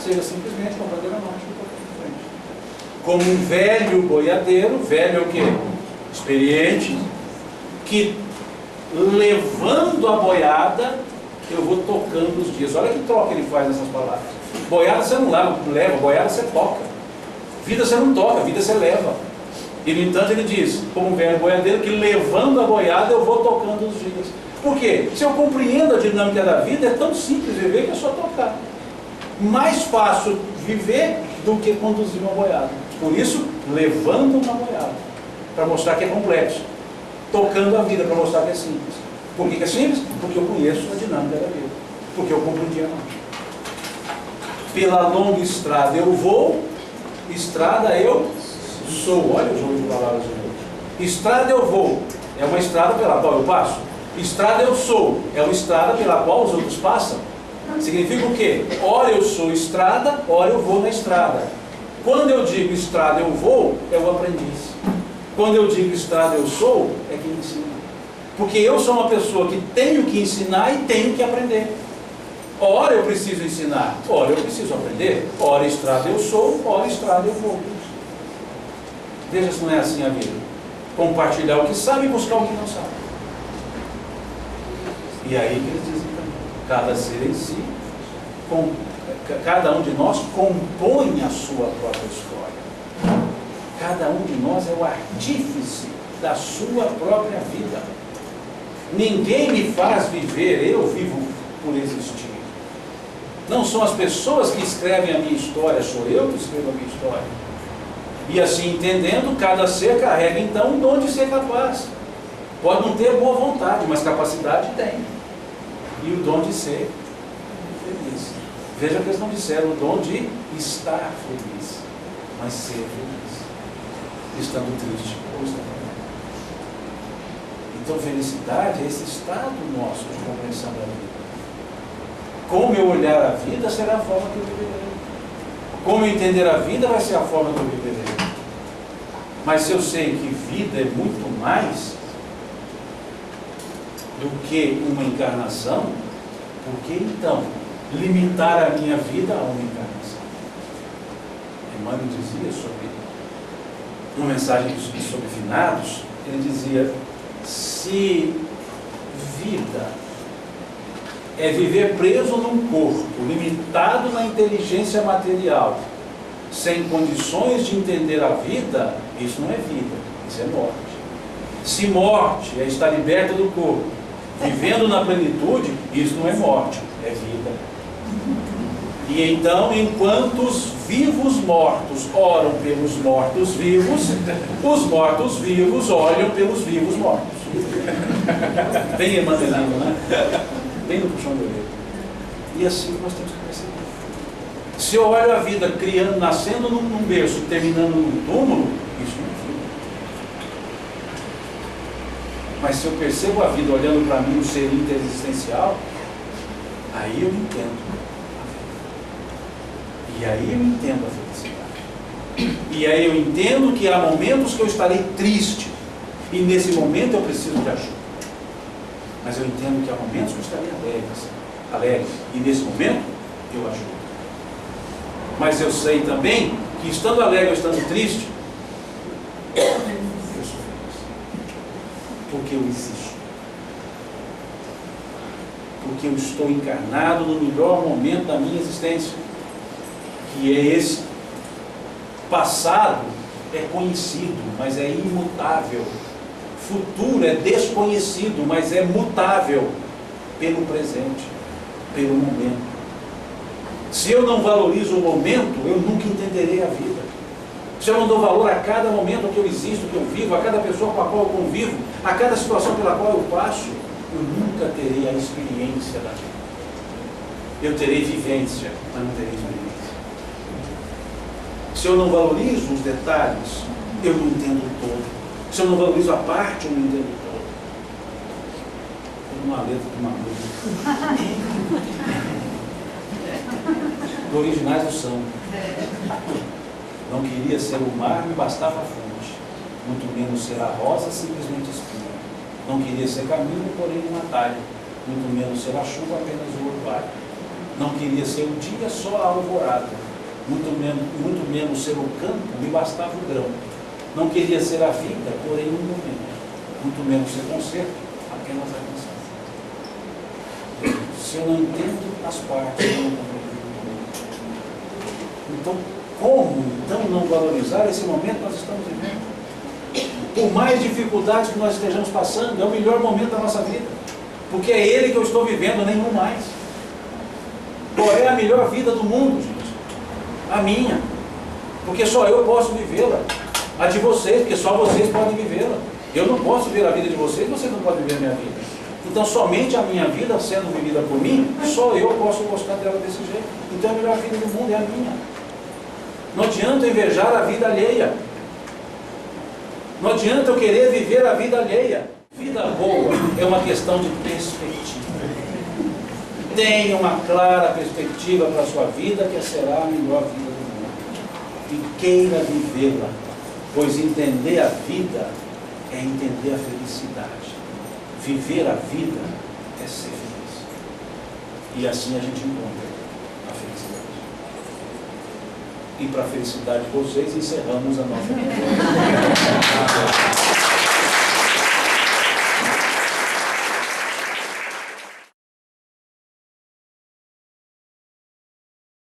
A: seja simplesmente compreender a marcha e tocar em frente. Como um velho boiadeiro, velho é o quê? Experiente, que levando a boiada, eu vou tocando os dias. Olha que troca ele faz nessas palavras. Boiada você não leva, boiada você toca. Vida você não toca, vida você leva. E no entanto ele diz, como um velho boiadeiro, que levando a boiada eu vou tocando os dias. Por quê? Se eu compreendo a dinâmica da vida, é tão simples viver que é só tocar. Mais fácil viver do que conduzir uma boiada. Por isso, levando uma boiada, para mostrar que é complexo. Tocando a vida, para mostrar que é simples. Por que é simples? Porque eu conheço a dinâmica da vida. Porque eu compreendi a marcha. Pela longa estrada eu vou, estrada eu sou. Olha o jogo de palavras de novo. Estrada eu vou, é uma estrada pela qual eu passo. Estrada eu sou, é uma estrada pela qual os outros passam. Significa o quê? Ora eu sou estrada, ora eu vou na estrada. Quando eu digo estrada eu vou, é o aprendiz. Quando eu digo estrada eu sou, é quem ensina. Porque eu sou uma pessoa que tenho que ensinar e tenho que aprender. Ora eu preciso ensinar, ora eu preciso aprender. Ora estrada eu sou, ora estrada eu vou. Veja se não é assim a vida. Compartilhar o que sabe e buscar o que não sabe. E aí que eles dizem também, cada ser em si, cada um de nós compõe a sua própria história. Cada um de nós é o artífice da sua própria vida. Ninguém me faz viver, eu vivo por existir. Não são as pessoas que escrevem a minha história, sou eu que escrevo a minha história. E assim entendendo, cada ser carrega então o dom de ser capaz. Pode não ter boa vontade, mas capacidade tem. E o dom de ser feliz. Veja que eles não disseram o dom de estar feliz, mas ser feliz. Estando triste ou estando feliz. Então felicidade é esse estado nosso de compreensão da vida. Como eu olhar a vida será a forma que eu viverei. Como eu entender a vida vai ser a forma que eu viverei. Mas se eu sei que vida é muito mais do que uma encarnação, por que então limitar a minha vida a uma encarnação? Emmanuel dizia sobre uma mensagem sobre finados, ele dizia, se vida é viver preso num corpo, limitado na inteligência material, sem condições de entender a vida, isso não é vida, isso é morte. Se morte é estar liberto do corpo, vivendo na plenitude, isso não é morte, é vida. E então, enquanto os vivos mortos oram pelos mortos vivos, os mortos vivos olham pelos vivos mortos. Bem Emmanuelino, né? Bem no puxão do orelha. E assim nós temos que perceber. Se eu olho a vida criando, nascendo num berço, terminando num túmulo, isso não é vida. Mas se eu percebo a vida olhando para mim, um ser interexistencial, aí eu entendo. E aí eu entendo a felicidade. E aí eu entendo que há momentos que eu estarei triste. E nesse momento eu preciso de ajuda. Mas eu entendo que há momentos que eu estarei alegre. E nesse momento eu ajudo. Mas eu sei também que estando alegre ou estando triste, eu sou feliz. Porque eu existo. porque eu estou encarnado no melhor momento da minha existência, que é esse. Passado é conhecido, mas é imutável. Futuro é desconhecido, mas é mutável pelo presente, pelo momento. Se eu não valorizo o momento, eu nunca entenderei a vida. Se eu não dou valor a cada momento que eu existo, que eu vivo, a cada pessoa com a qual eu convivo, a cada situação pela qual eu passo, eu nunca terei a experiência da vida. Eu terei vivência, mas não terei experiência. Se eu não valorizo os detalhes, eu não entendo o todo. Se eu não valorizo a parte, eu não entendo o todo. Uma letra de uma música. Do originais do samba. Não queria ser o mar, me bastava a fonte. Muito menos ser a rosa, simplesmente espinha. Não queria ser caminho, porém um atalho. Muito menos ser a chuva, apenas o orvalho. Não queria ser o dia, só a alvorada. Muito menos ser o campo, me bastava o grão. Não queria ser a vida, porém um momento. Muito menos ser concerto, apenas a canção. Se eu não entendo as partes, eu não compreendo o momento. Então, como então não valorizar esse momento que nós estamos vivendo? Por mais dificuldades que nós estejamos passando, é o melhor momento da nossa vida. Porque é ele que eu estou vivendo, nenhum mais. Qual é a melhor vida do mundo, gente? A minha. Porque só eu posso vivê-la. A de vocês, porque só vocês podem vivê-la. Eu não posso viver a vida de vocês, vocês não podem viver a minha vida. Então somente a minha vida sendo vivida por mim, só eu posso gostar dela desse jeito. Então a melhor vida do mundo é a minha. Não adianta eu invejar a vida alheia. Não adianta eu querer viver a vida alheia. Vida boa é uma questão de perspectiva. Tenha uma clara perspectiva para a sua vida, que será a melhor vida do mundo. E queira vivê-la, pois entender a vida é entender a felicidade. Viver a vida é ser feliz. E assim a gente encontra a felicidade. E para a felicidade de vocês, encerramos a nossa conversa.